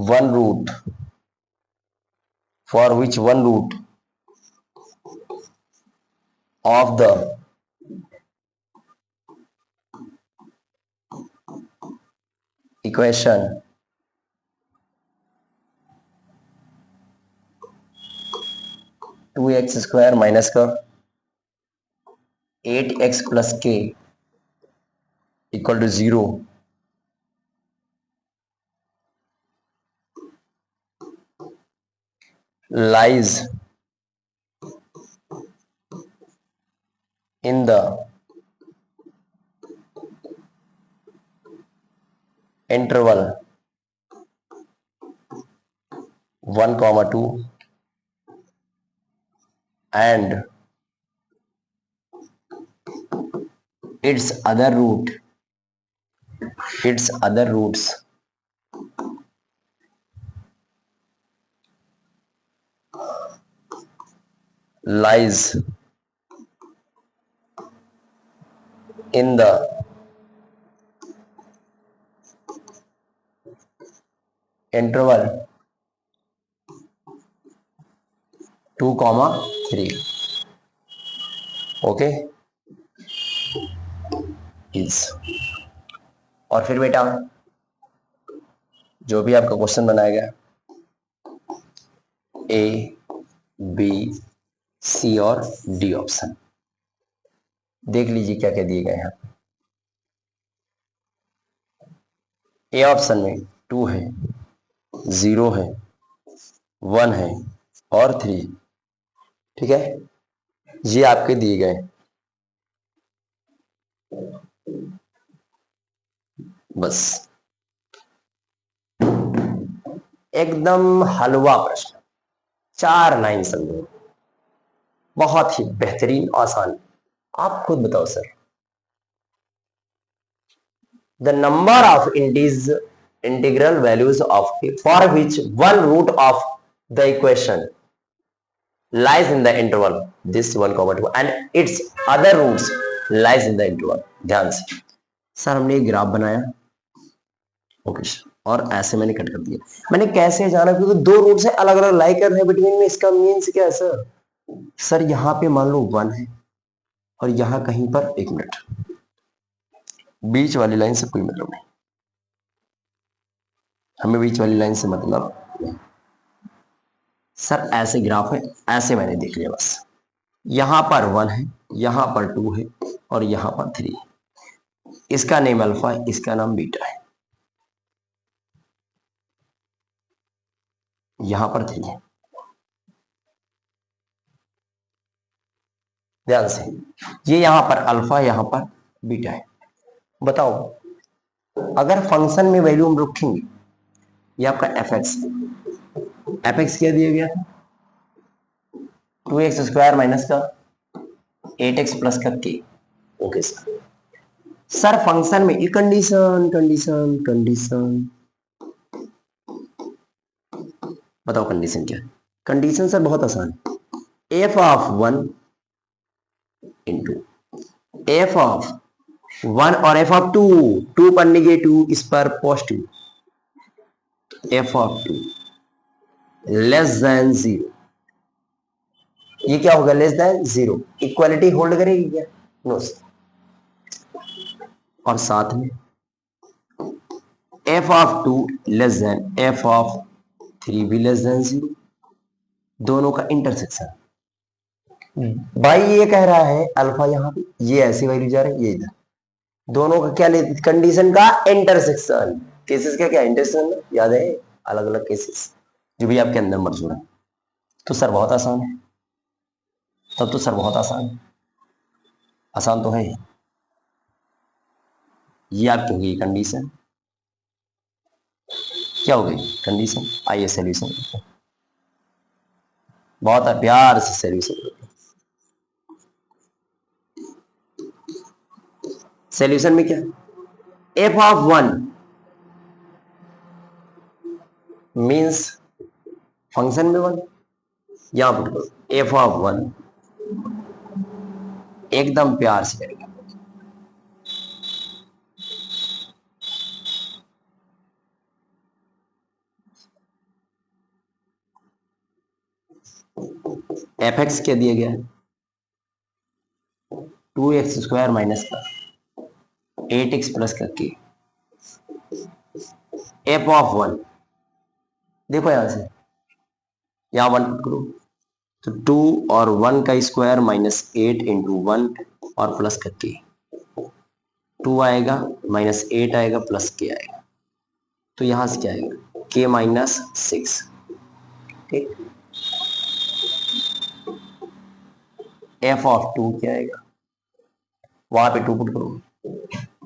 one root of the equation 2x square minus का 8x plus k equal to 0 lies in the interval 1, 2 and its other roots lies in the interval 2, 3। Okay is. और फिर बेटा जो भी आपका question बनाया गया, ए, B, सी और डी ऑप्शन देख लीजिए क्या क्या दिए गए हैं। ए ऑप्शन में 2 है, 0 है, 1 है और 3। ठीक है, ये आपके दिए गए। बस एकदम हलवा प्रश्न, 4 लाइन समझो, बहुत ही बेहतरीन आसान। आप खुद बताओ sir, the number of integral values of for which one root of the equation lies in the interval this 1, 2 and its other roots lies in the interval। ध्यान से सर, हमने एक ग्राफ बनाया, ओके सर, और ऐसे मैंने cut कर दिया। मैंने कैसे जाना, क्योंकि 2 रूट्स है, अलग अलग लाई कर रहे हैं बिटवीन में, इसका मीन्स क्या है सर? सर यहाँ पे मान लो 1 है और यहाँ कहीं पर, 1 मिनट, बीच वाली लाइन से कोई मतलब नहीं, हमें बीच वाली लाइन से मतलब नहीं। सर ऐसे ग्राफ है, ऐसे मैंने देख लिया बस। यहां पर 1 है, यहां पर 2 है और यहां पर 3 है। इसका नेम अल्फा है, इसका नाम बीटा है। यहां पर 3 है, ध्यान से। ये यहां पर अल्फा, यहां पर बीटा है। बताओ अगर फंक्शन में वैल्यू हम रखेंगे, ये आपका एफ एक्स क्या दिया गया था, 2x² माइनस का 8x प्लस का k। ओके सर फंक्शन में ये कंडीशन कंडीशन कंडीशन बताओ कंडीशन क्या है। कंडीशन सर बहुत आसान है, F of 1 into F of 1 और एफ ऑफ 2, 2 पर निगेटिव, इस पर positive, F of 2 less than 0। ये क्या होगा, लेस देन 0। इक्वालिटी होल्ड करेगी क्या, नो सर। और साथ में F of 2 less than F of 3 भी लेस देन 0, दोनों का इंटरसेक्शन। भाई ये कह रहा है अल्फा यहाँ पे, ये ऐसी वैल्यू जा रही है, ये इधर, दोनों का क्या लेते, कंडीशन का इंटरसेक्शन। केसेस का क्या इंटरसेक्शन याद है, अलग अलग केसेस जो भी आपके अंदर मौजूद है। तो सर बहुत आसान है, तब तो सर बहुत आसान है, आसान तो है। ये आपकी होगी कंडीशन, क्या हो गई कंडीशन। आइए सोल्यूशन करते हैं, बहुत प्यार से सोल्यूशन करते हैं। सोल्यूशन में क्या, एफ ऑफ 1 मीन्स फंक्शन में 1, यहां पुट करो एफ ऑफ 1, एकदम प्यार से करेंगे। एफ एक्स क्या दिया गया है, 2x² माइनस का 8x प्लस का k। एफ ऑफ 1 देखो यहां से, यहां 1 पुट करो तो 2 और 1 का स्क्वायर माइनस 8 इंटू 1 और प्लस का k। 2 आएगा माइनस 8 आएगा प्लस k आएगा, तो यहां से क्या आएगा k माइनस 6। ठीक, एफ ऑफ 2 क्या आएगा, वहां पे 2 पुट करो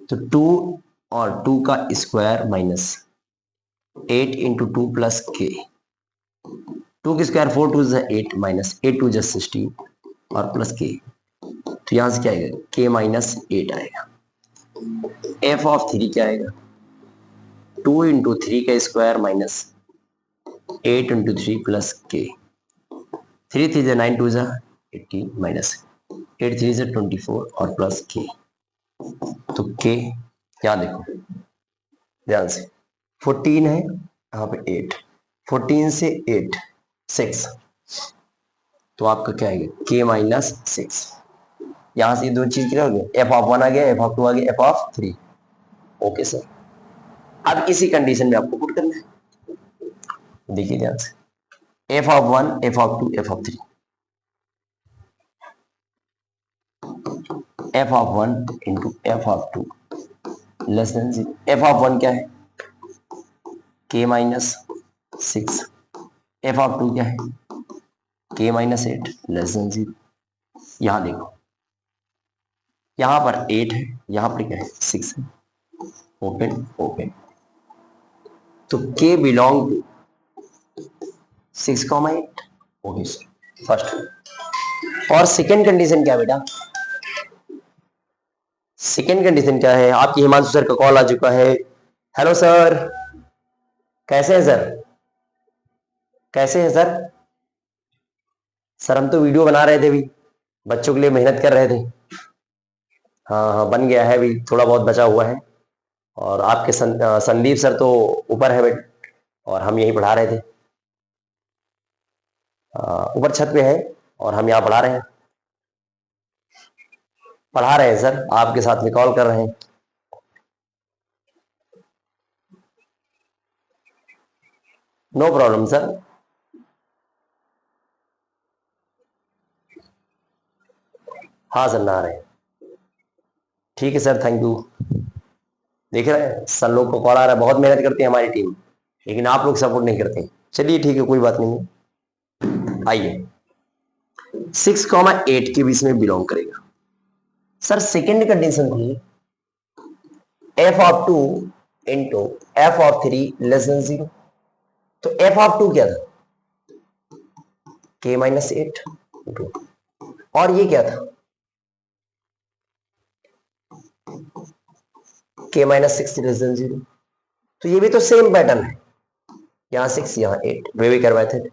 तो 2 और 2 का square minus 8 into 2 plus k। 2 की स्क्वायर 4 2 जा 8 माइनस 8 2 जा 16 और प्लस k, तो यहां से क्या आएगा k माइनस 8 आएगा। एफ ऑफ 3 क्या आएगा, 2 इंटू 3 का square minus 8 into 3 plus k। 3 3 जा 9 2 जा 18 माइनस 8 3 जा 24 और प्लस k, तो k यहाँ देखो ध्यान से 14 है, यहाँ पे 8, 14 से 8 6, तो आपका क्या आएगा k माइनस 6। यहां से दो चीज क्या हो गया, एफ ऑफ 1 आ गया, एफ ऑफ 2 आ गया, एफ ऑफ 3। ओके सर, अब इसी कंडीशन में आपको पुट करना है, देखिए ध्यान से, F of 1 F of 2 F of 3, F of 1 into F of 2 less than 0। F of 1 क्या है k माइनस 6, एफ ऑफ 2 क्या है k माइनस 8 लेस देन 0। यहां देखो, यहां पर 8 है, यहां पर क्या है 6 है, ओपन ओपन, तो k belong to 6, 8। Okay sir, first. और सेकेंड कंडीशन क्या है बेटा, सेकेंड कंडीशन क्या है, आपकी हिमांशु सर का कॉल आ चुका है। हेलो सर, कैसे हैं सर, कैसे हैं सर। सर हम तो वीडियो बना रहे थे, अभी बच्चों के लिए मेहनत कर रहे थे। हाँ हाँ बन गया है, अभी थोड़ा बहुत बचा हुआ है। और आपके संदीप सर तो ऊपर है बेट, और हम यहीं पढ़ा रहे थे, ऊपर छत पे है और हम यहाँ पढ़ा रहे हैं, सर आपके साथ में कॉल कर रहे हैं। No problem sir. हाँ सर नहा रहे हैं, ठीक है सर, थैंक यू। देख रहे हैं सर लोग को कॉल आ रहा है, बहुत मेहनत करती है हमारी टीम, लेकिन आप लोग सपोर्ट नहीं करते। चलिए ठीक है, कोई बात नहीं। आइए 6, 8 के बीच में बिलोंग करेगा, सर सेकेंड कंडीशन थी F of 2 into F of 3 less than 0। तो एफ ऑफ 2 क्या था? k-8 इंटू, और ये क्या था? k-6 less than 0। तो ये भी तो सेम पैटर्न है, यहां 6 यहां 8, वेविकर method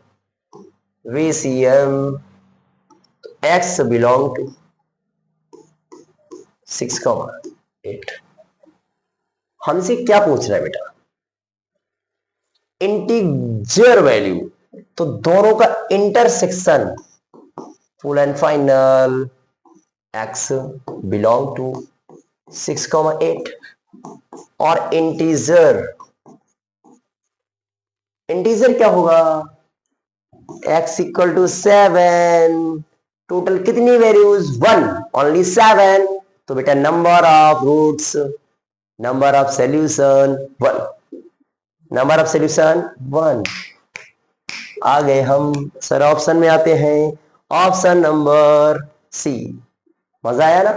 VCM x belong to 6,8। हमसे क्या पूछ रहा है बेटा? इंटीजर वैल्यू, तो दोनों का intersection full and final x belong to 6,8 और इंटीजर क्या होगा? x equal to 7। टोटल कितनी वैल्यूज? 1, ओनली 7। तो बेटा number of roots, number of solution 1, number of solution 1। आ गए हम सर ऑप्शन में आते हैं, ऑप्शन नंबर सी। मजा आया ना?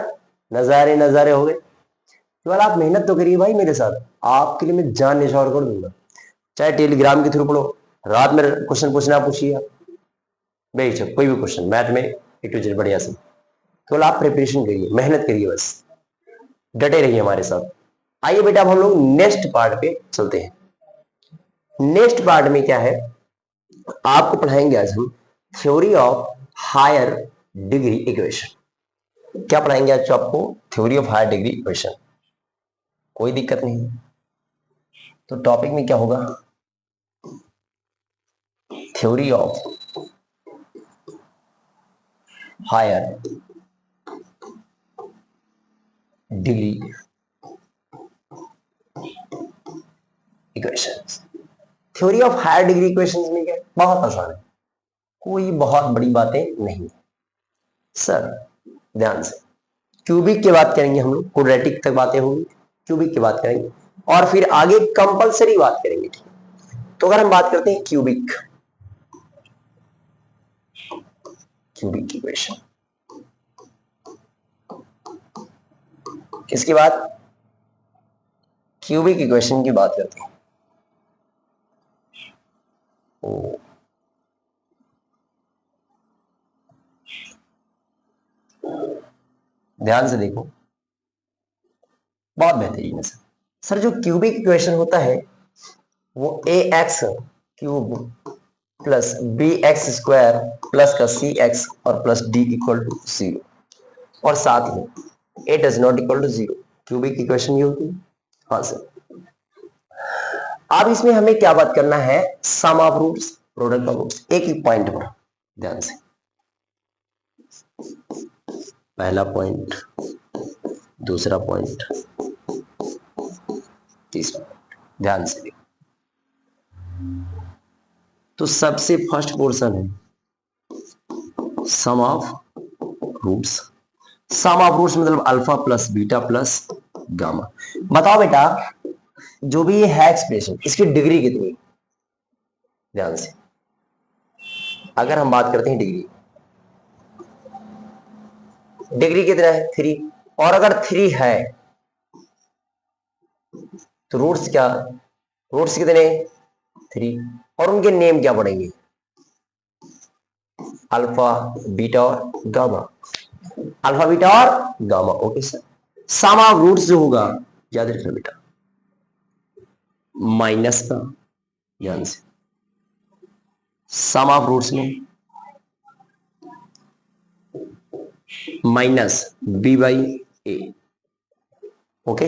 नजारे नजारे हो गए। केवल आप मेहनत तो करिए भाई मेरे साथ, आपके लिए मैं जान निछावर कर दूंगा। चाहे टेलीग्राम के थ्रू पढ़ो, रात में क्वेश्चन पूछना पूछिए, बेशक कोई भी क्वेश्चन मैथ में A to Z बढ़िया से। केवल आप प्रिपरेशन करिए, मेहनत करिए, बस डटे रहिए हमारे साथ। आइए बेटा अब हम लोग नेक्स्ट पार्ट पे चलते हैं। नेक्स्ट पार्ट में क्या है, आपको पढ़ाएंगे आज हम theory of higher degree equation. क्या पढ़ाएंगे आज आपको? Theory of higher degree equation. कोई दिक्कत नहीं। तो टॉपिक में क्या होगा? Theory of higher degree equations. Theory of higher degree equations में क्या? बहुत आसान है, कोई बहुत बड़ी बातें नहीं है सर। ध्यान से, क्यूबिक की बात करेंगे हम लोग, क्वाड्रेटिक तक बातें होंगी, क्यूबिक की बात करेंगे और फिर आगे कंपलसरी बात करेंगे, ठीक है? तो अगर हम बात करते हैं क्यूबिक इक्वेशन, किसकी बात? क्यूबिक इक्वेशन की बात करते हैं। ध्यान से देखो, बहुत बेहतरीन है सर। जो क्यूबिक इक्वेशन होता है वो ax cube plus bx square plus का cx और प्लस d इक्वल टू 0, और साथ में a does not equal to 0। Cubic equation ये होती है। हाँ सर, अब इसमें हमें क्या बात करना है? Sum of roots, product of roots. एक एक पॉइंट पर ध्यान से, पहला पॉइंट, दूसरा पॉइंट, तीसरा पॉइंट, ध्यान से देखो। तो सबसे फर्स्ट पोर्शन है sum of roots. Sum of roots मतलब alpha plus beta plus gamma. बताओ बेटा, जो भी ये है एक्सप्रेशन, इसकी डिग्री कितनी? ध्यान से, अगर हम बात करते हैं डिग्री कितना है? 3। और अगर 3 है तो रूट्स क्या? रूट्स कितने? 3। और उनके नेम क्या पड़ेंगे? अल्फा, बीटा और गामा। अल्फा, बीटा और gamma. Okay sir. Sum of roots जो होगा, याद रखना बेटा, माइनस का, ध्यान से, सम ऑफ रूट्स में minus b by A. Okay,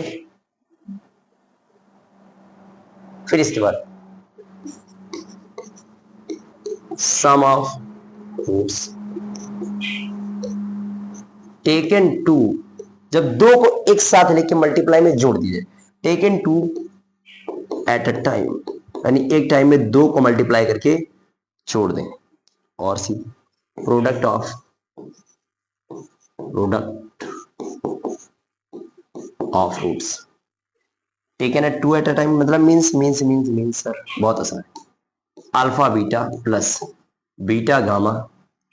फिर इसके बाद sum of roots taken two, जब दो को एक साथ लेके मल्टीप्लाई में जोड़ दीजिए, taken two at a time, यानी एक टाइम में दो को मल्टीप्लाई करके छोड़ दें। और see product of roots taken at 2 at a time, मतलब मीन्स सर बहुत आसान है। Alpha beta plus beta gamma,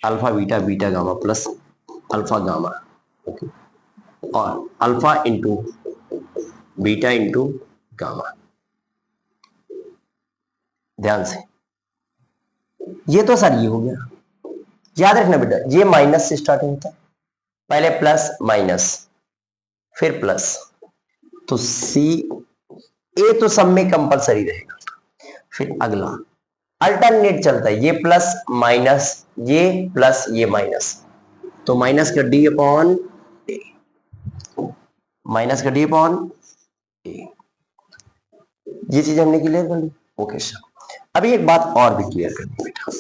alpha beta beta gamma plus alpha gamma. Okay, और alpha into beta into gamma. ध्यान से, ये तो सर ये हो गया। याद रखना बेटा, ये माइनस से स्टार्ट होता है, पहले प्लस माइनस फिर प्लस, तो सी ए तो सब में कंपलसरी रहेगा। फिर अगला अल्टरनेट चलता है, ये प्लस माइनस, ये प्लस ये माइनस, तो माइनस का डी अपॉन ए, माइनस का डी अपॉन ए। ये चीज हमने क्लियर कर ली। ओके सर, अभी एक बात और भी क्लियर करनी बेटा,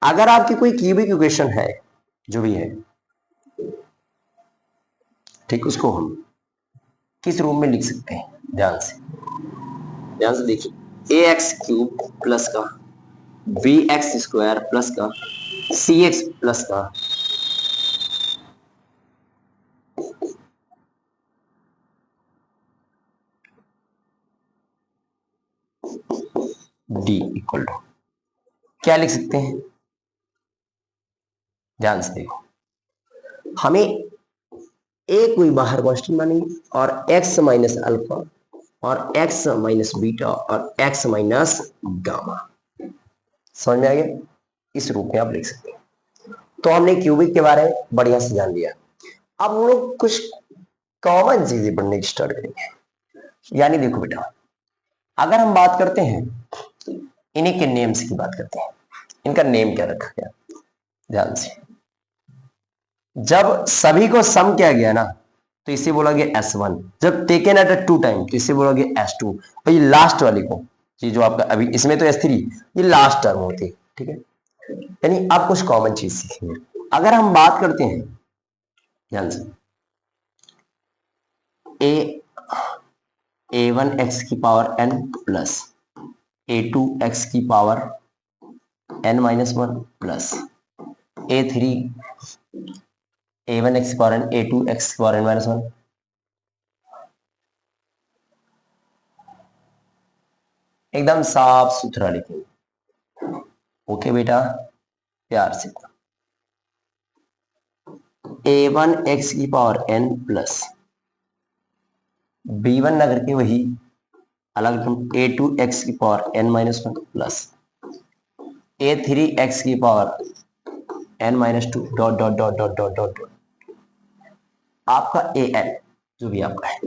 अगर आपकी कोई क्यूबिक इक्वेशन है जो भी है, ठीक, उसको हम किस रूप में लिख सकते हैं? ध्यान से देखिए, ए एक्स क्यूब प्लस का बी एक्स स्क्वायर प्लस का सी एक्स प्लस का डी इक्वल टू क्या लिख सकते हैं? ध्यान से देखो, हमें ए कोई बाहर कांस्टेंट मानेंगे और एक्स माइनस अल्फा और एक्स माइनस बीटा और एक्स माइनस गामा। समझ में आ गया? इस रूप में आप लिख सकते हैं। तो हमने क्यूबिक के बारे में बढ़िया से जान लिया। अब हम लोग कुछ कॉमन चीजें पढ़ने की स्टार्ट करेंगे। यानी देखो बेटा, अगर हम बात करते हैं इन्हीं के नेम्स की बात करते हैं, इनका नेम क्या रखा गया? ध्यान से, जब सभी को सम किया गया ना, तो इसे बोला गया S1। जब टेकन एट टू टाइम, तो इसे बोला गया S2। और ये लास्ट वाले को, ये जो आपका अभी इसमें तो S3, ये लास्ट टर्म होती है, ठीक है। यानी आप कुछ कॉमन चीज सीखेंगे। अगर हम बात करते हैं, ध्यान से, a1 x की power n plus a2 x की power n minus 1 plus a3 a1 x की पावर n a2 x की पावर n माइनस 1। एकदम साफ सुथरा लिखेंगे। ओके बेटा, प्यार से, a1 x की पावर n प्लस b1 ना करके वही अलग a2 x की power n minus 1 plus a3 x की power n minus 2 dot dot dot dot dot dot dot आपका an जो भी आपका है,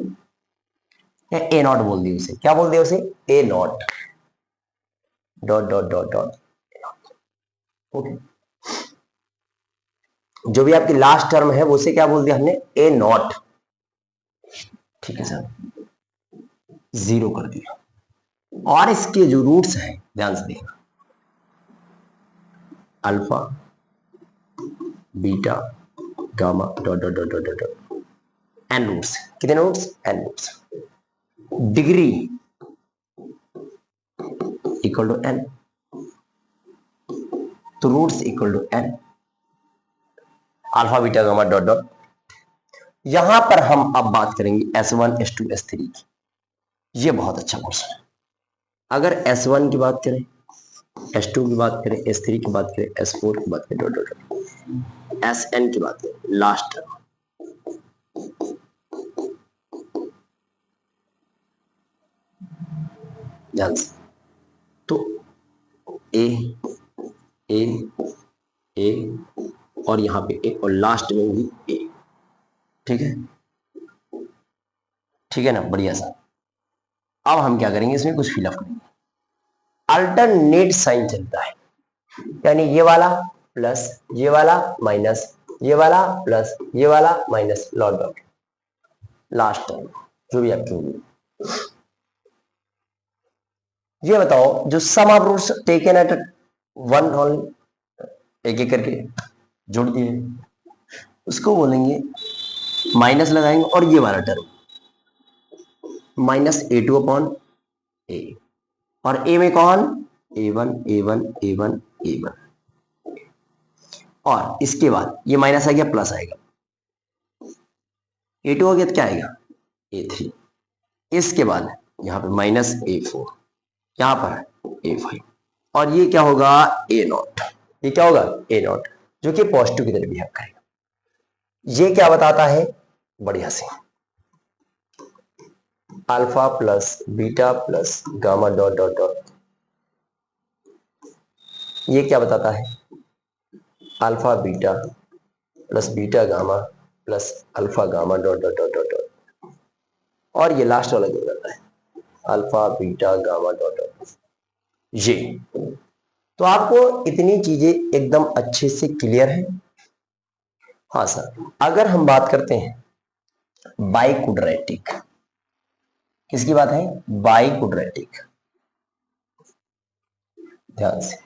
या ए नॉट बोल दिए उसे, क्या बोल दिया उसे? A nought dot dot dot dot. Okay, जो भी आपकी लास्ट टर्म है वो उसे क्या बोल दिया हमने? ए नॉट। ठीक है सर, जीरो कर दिया। और इसके जो रूट्स हैं ध्यान से देखना, alpha beta gamma dot dot dot dot dot n roots. कितने roots? N roots. Degree equal to n, तो roots equal to n, alpha beta gamma dot dot. यहां पर हम अब बात करेंगे S1 S2 S3 की। ये बहुत अच्छा क्वेश्चन है। अगर S1 की बात करें, S2 की बात करें, S3 की बात करें, S4 की बात करें, डॉट डॉट डॉट, Sn की बात करें, लास्ट टर्म, ध्यान से, तो ए ए ए और यहां पे ए और लास्ट में भी ए। ठीक है, ठीक है ना, बढ़िया सा। अब हम क्या करेंगे, इसमें कुछ फिलअप करेंगे। अल्टरनेट साइन चलता है, यानी ये वाला प्लस, ये वाला माइनस, ये वाला प्लस, ये वाला minus, lot dot last term जो भी आपकी होगी। ये बताओ, जो sum of roots taken at one all, एक एक करके जोड़ दिए, उसको बोलेंगे, माइनस लगाएंगे और ये वाला टर्म माइनस a2 अपॉन ए, और ए में कौन? a1 a1 a1 a1, और इसके बाद ये माइनस आ गया, प्लस आएगा, a2 हो गया तो क्या आएगा? a3। इसके बाद यहां पे माइनस a4, यहां पर a5, और ये क्या होगा? a not. ये क्या होगा? a नॉट, जो कि पॉजिटिव की तरफ बिहेव करेगा। ये क्या बताता है? बढ़िया से, alpha plus beta plus gamma dot dot dot, ये क्या बताता है? Alpha beta plus beta gamma plus alpha gamma dot dot dot dot dot, और ये लास्ट वाला क्या करता है? Alpha beta gamma dot dot. ये तो आपको इतनी चीजें एकदम अच्छे से क्लियर है? हाँ सर, अगर हम बात करते हैं बाइक्वाड्रेटिक, किसकी बात है? बाइक्वाड्रेटिक, ध्यान से।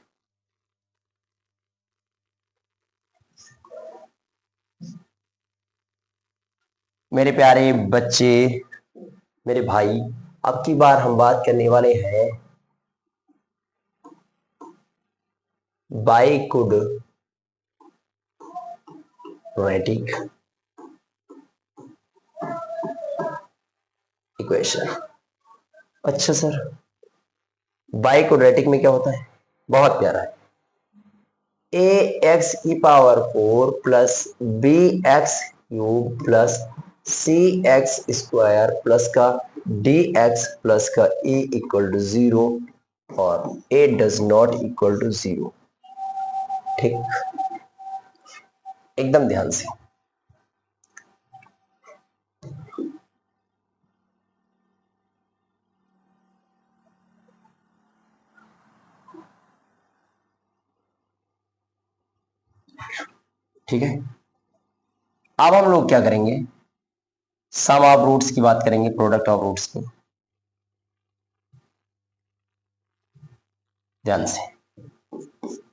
मेरे प्यारे बच्चे, मेरे भाई, अब की बार हम बात करने वाले हैं बाइक्वाड्रेटिक इक्वेशन। अच्छा सर, बाइक्वाड्रेटिक में क्या होता है? बहुत प्यारा है, ए एक्स की power 4 plus b x cube plus c x square plus का डी एक्स प्लस का ए इक्वल टू 0 और a does not equal to 0। ठीक, एकदम ध्यान से। ठीक है, अब हम लोग क्या करेंगे? सम ऑफ रूट्स की बात करेंगे, प्रोडक्ट ऑफ रूट्स की। ध्यान से,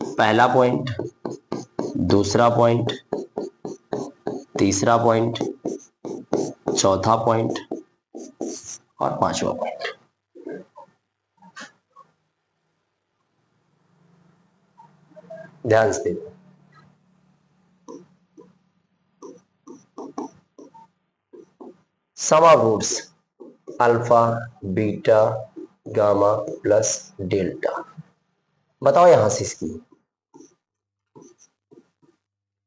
पहला पॉइंट, दूसरा पॉइंट, तीसरा पॉइंट, चौथा पॉइंट और पांचवा पॉइंट। ध्यान से देखो, sum of roots alpha beta gamma plus delta. बताओ यहां से इसकी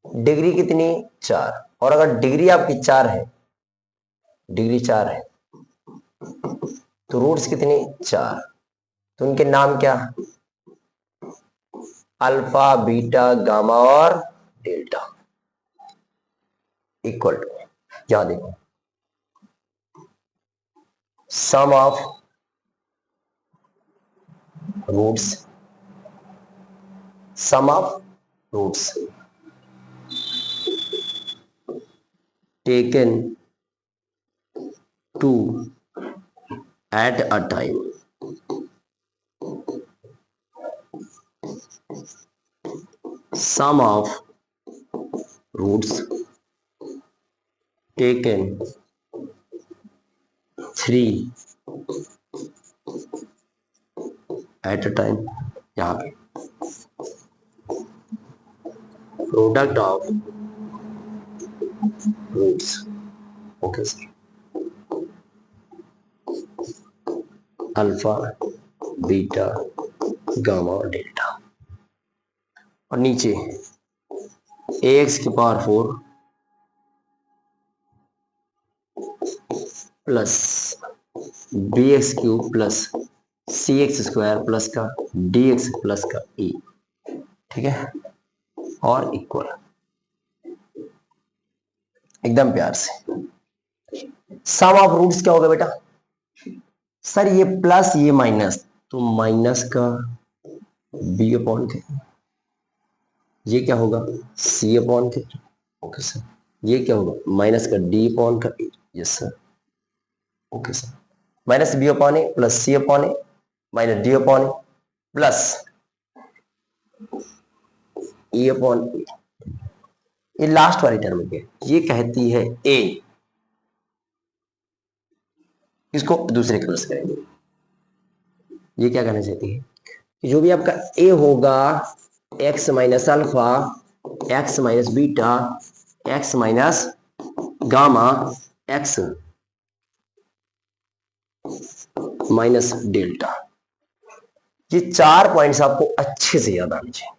डिग्री कितनी? 4। और अगर डिग्री आपकी 4 है, डिग्री 4 है, तो रूट्स कितनी? 4। तो उनके नाम क्या? अल्फा बीटा गामा और डेल्टा। इक्वल टू, यहां देखो, sum of roots, sum of roots taken two at a time, sum of roots taken 3 at a time, यहाँ पे product of roots. Okay sir, alpha beta gamma और delta, और नीचे ax की power 4 plus b x cube plus c x square plus का d x plus का e. ठीक है, और इक्वल, एकदम प्यार से। सम ऑफ रूट्स क्या होगा बेटा? सर ये प्लस ये माइनस, तो माइनस का बी अपॉन के, ये क्या होगा? C upon k. Okay sir, ये क्या होगा? माइनस का डी अपॉन का a. Yes sir, okay sir, minus b upon a plus c upon a minus d upon a plus e upon a. ये लास्ट वाली टर्म के ये कहती है ए, इसको दूसरे कलर से करेंगे। ये क्या कहना चाहती है कि जो भी आपका ए होगा, x minus alpha, X minus beta, x minus gamma, x minus delta, ये 4 पॉइंट्स आपको अच्छे से याद आने चाहिए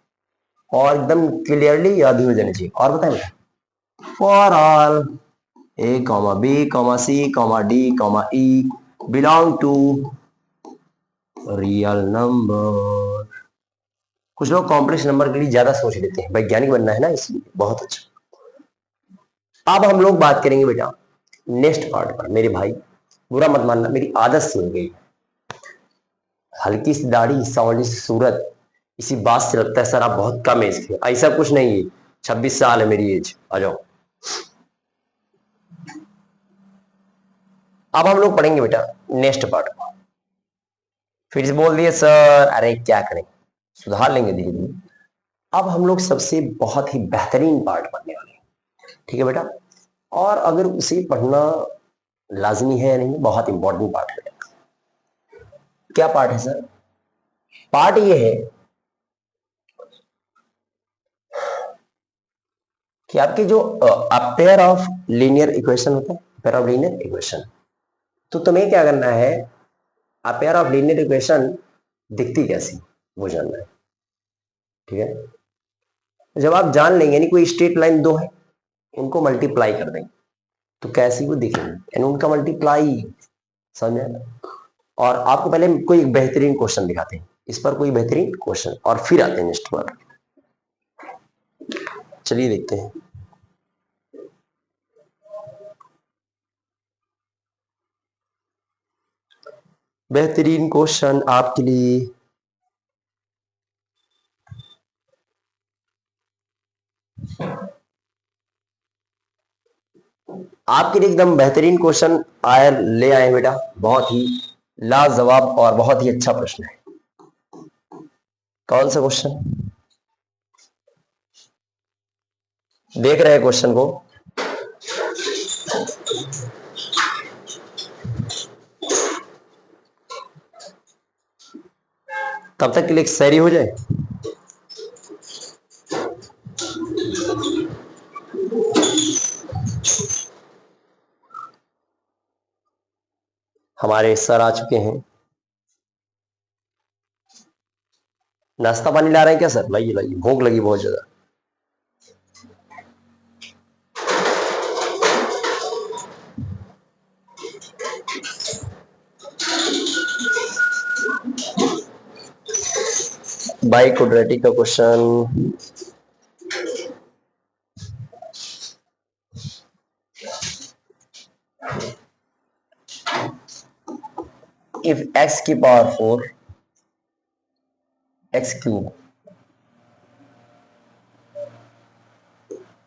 और एकदम क्लियरली याद हो जाने चाहिए। और बताएं, for all A comma B comma C comma D comma E belong to real number. कुछ लोग कॉम्प्लेक्स नंबर के लिए ज्यादा सोच लेते हैं, वैज्ञानिक बनना है ना, इसलिए बहुत अच्छा। अब हम लोग बात करेंगे बेटा नेक्स्ट पार्ट पर। मेरे भाई बुरा मत मानना, मेरी आदत सी हो गई, हल्की सी दाढ़ी सांवली सी सूरत, इसी बात से लगता है सर आप बहुत कम एज के। ऐसा कुछ नहीं है, 26 साल है मेरी एज। आ जाओ। अब हम लोग पढ़ेंगे बेटा नेक्स्ट पार्ट। फिर से बोल दिए सर, अरे क्या करें, सुधार लेंगे धीरे धीरे। अब हम लोग सबसे बहुत ही बेहतरीन पार्ट पढ़ने वाले हैं, ठीक है बेटा। और अगर उसे पढ़ना लाजमी है या नहीं, बहुत इंपॉर्टेंट पार्ट है। क्या पार्ट है सर? पार्ट ये है कि आपके जो पेयर ऑफ लीनियर इक्वेशन होता है, पेयर ऑफ लीनियर इक्वेशन, तो तुम्हें क्या करना है, पेयर ऑफ लीनियर इक्वेशन दिखती कैसी वो जानना है, ठीक है। जब आप जान लेंगे, यानी कोई स्ट्रेट लाइन दो है, उनको मल्टीप्लाई कर देंगे तो कैसी वो दिखेगी, यानी उनका मल्टीप्लाई, समझ में। और आपको पहले कोई बेहतरीन क्वेश्चन दिखाते हैं, इस पर कोई बेहतरीन क्वेश्चन, और फिर आते हैं नेक्स्ट पर। चलिए देखते हैं। बेहतरीन क्वेश्चन आपके लिए। आपके लिए एकदम बेहतरीन क्वेश्चन आए ले आए बेटा, बहुत ही लाजवाब और बहुत ही अच्छा प्रश्न है। कौन सा क्वेश्चन देख रहे हैं क्वेश्चन को? तब तक के लिए शायरी हो जाए। हमारे सर आ चुके हैं। नाश्ता पानी ला रहे हैं क्या सर? लाइए लाइए, भूख लगी बहुत ज्यादा। बाई क्वाड्रेटिक का क्वेश्चन। if x की power 4 x cube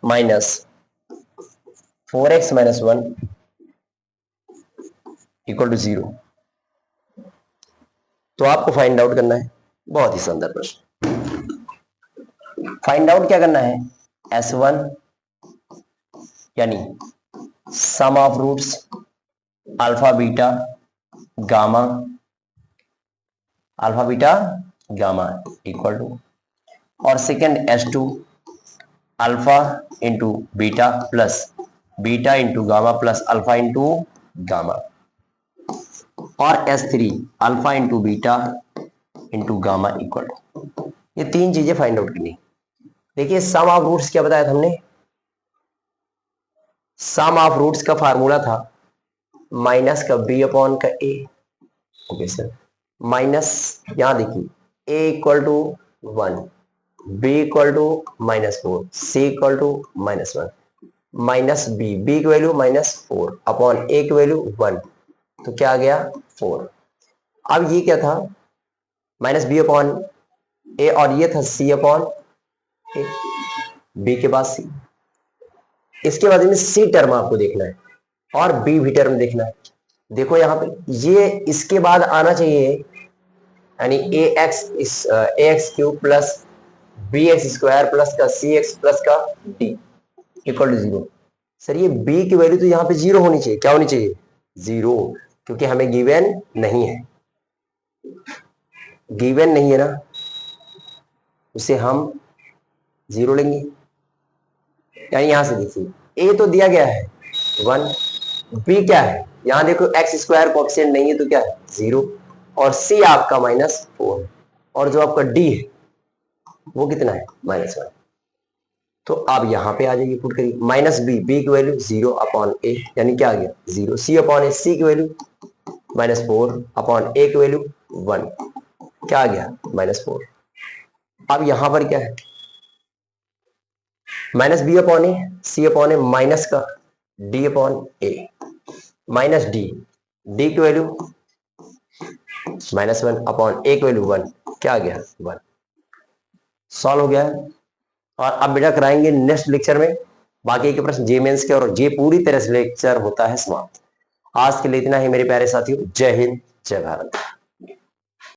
minus 4x minus 1 equal to 0, तो आपको फाइंड आउट करना है। बहुत ही शानदार प्रश्न। फाइंड आउट क्या करना है? S1 यानी sum of roots alpha beta gamma, alpha beta gamma equal to, और second S2 alpha into beta plus beta into gamma plus alpha into gamma, और S3 alpha into beta into gamma equal to. ये तीन चीजें find out करनी। देखिए सम of roots क्या बताया था हमने? सम ऑफ रूट्स का फार्मूला था माइनस का बी अपॉन का ए। ओके सर, माइनस यहां देखिए a equal to 1, b equal to -4, c equal to -1, minus b, b की वैल्यू -4 अपॉन ए की वैल्यू 1, तो क्या आ गया 4। अब ये क्या था? माइनस बी अपॉन ए, और ये था सी अपॉन ए, बी के बाद सी। इसके बाद में सी टर्म आपको देखना है और बी भी टर्म देखना है। देखो यहां पे ये इसके बाद आना चाहिए, यानी a x cube plus b x square plus का सी एक्स प्लस का डी इक्वल टू 0। सर ये बी की वैल्यू तो यहाँ पे 0 होनी चाहिए। क्या होनी चाहिए? 0, क्योंकि हमें गिवन नहीं है, गिवन नहीं है ना, उसे हम 0 लेंगे। यानी यहां से देखिए ए तो दिया गया है 1, बी क्या है यहां देखो एक्स स्क्वायर कोएफिशिएंट नहीं है तो क्या है 0, और सी आपका -4, और जो आपका डी है वो कितना है -1। तो आप यहां पे आ जाइए, पुट करिए माइनस बी, बी की वैल्यू 0 अपॉन ए, यानी क्या आ गया 0, सी अपॉन ए, सी की वैल्यू -4 अपॉन ए की वैल्यू 1, क्या आ गया -4। अब यहां पर क्या है, minus b upon A, C upon a, minus का d upon a, minus D, D की वैल्यू -1 अपॉन ए की वैल्यू 1, क्या आ गया 1। सॉल्व हो गया है। और अब बेटा कराएंगे नेक्स्ट लेक्चर में बाकी के प्रश्न, जे मेंस के, और जे पूरी तरह से लेक्चर होता है समाप्त। आज के लिए इतना ही मेरे प्यारे साथियों। जय हिंद, जय भारत।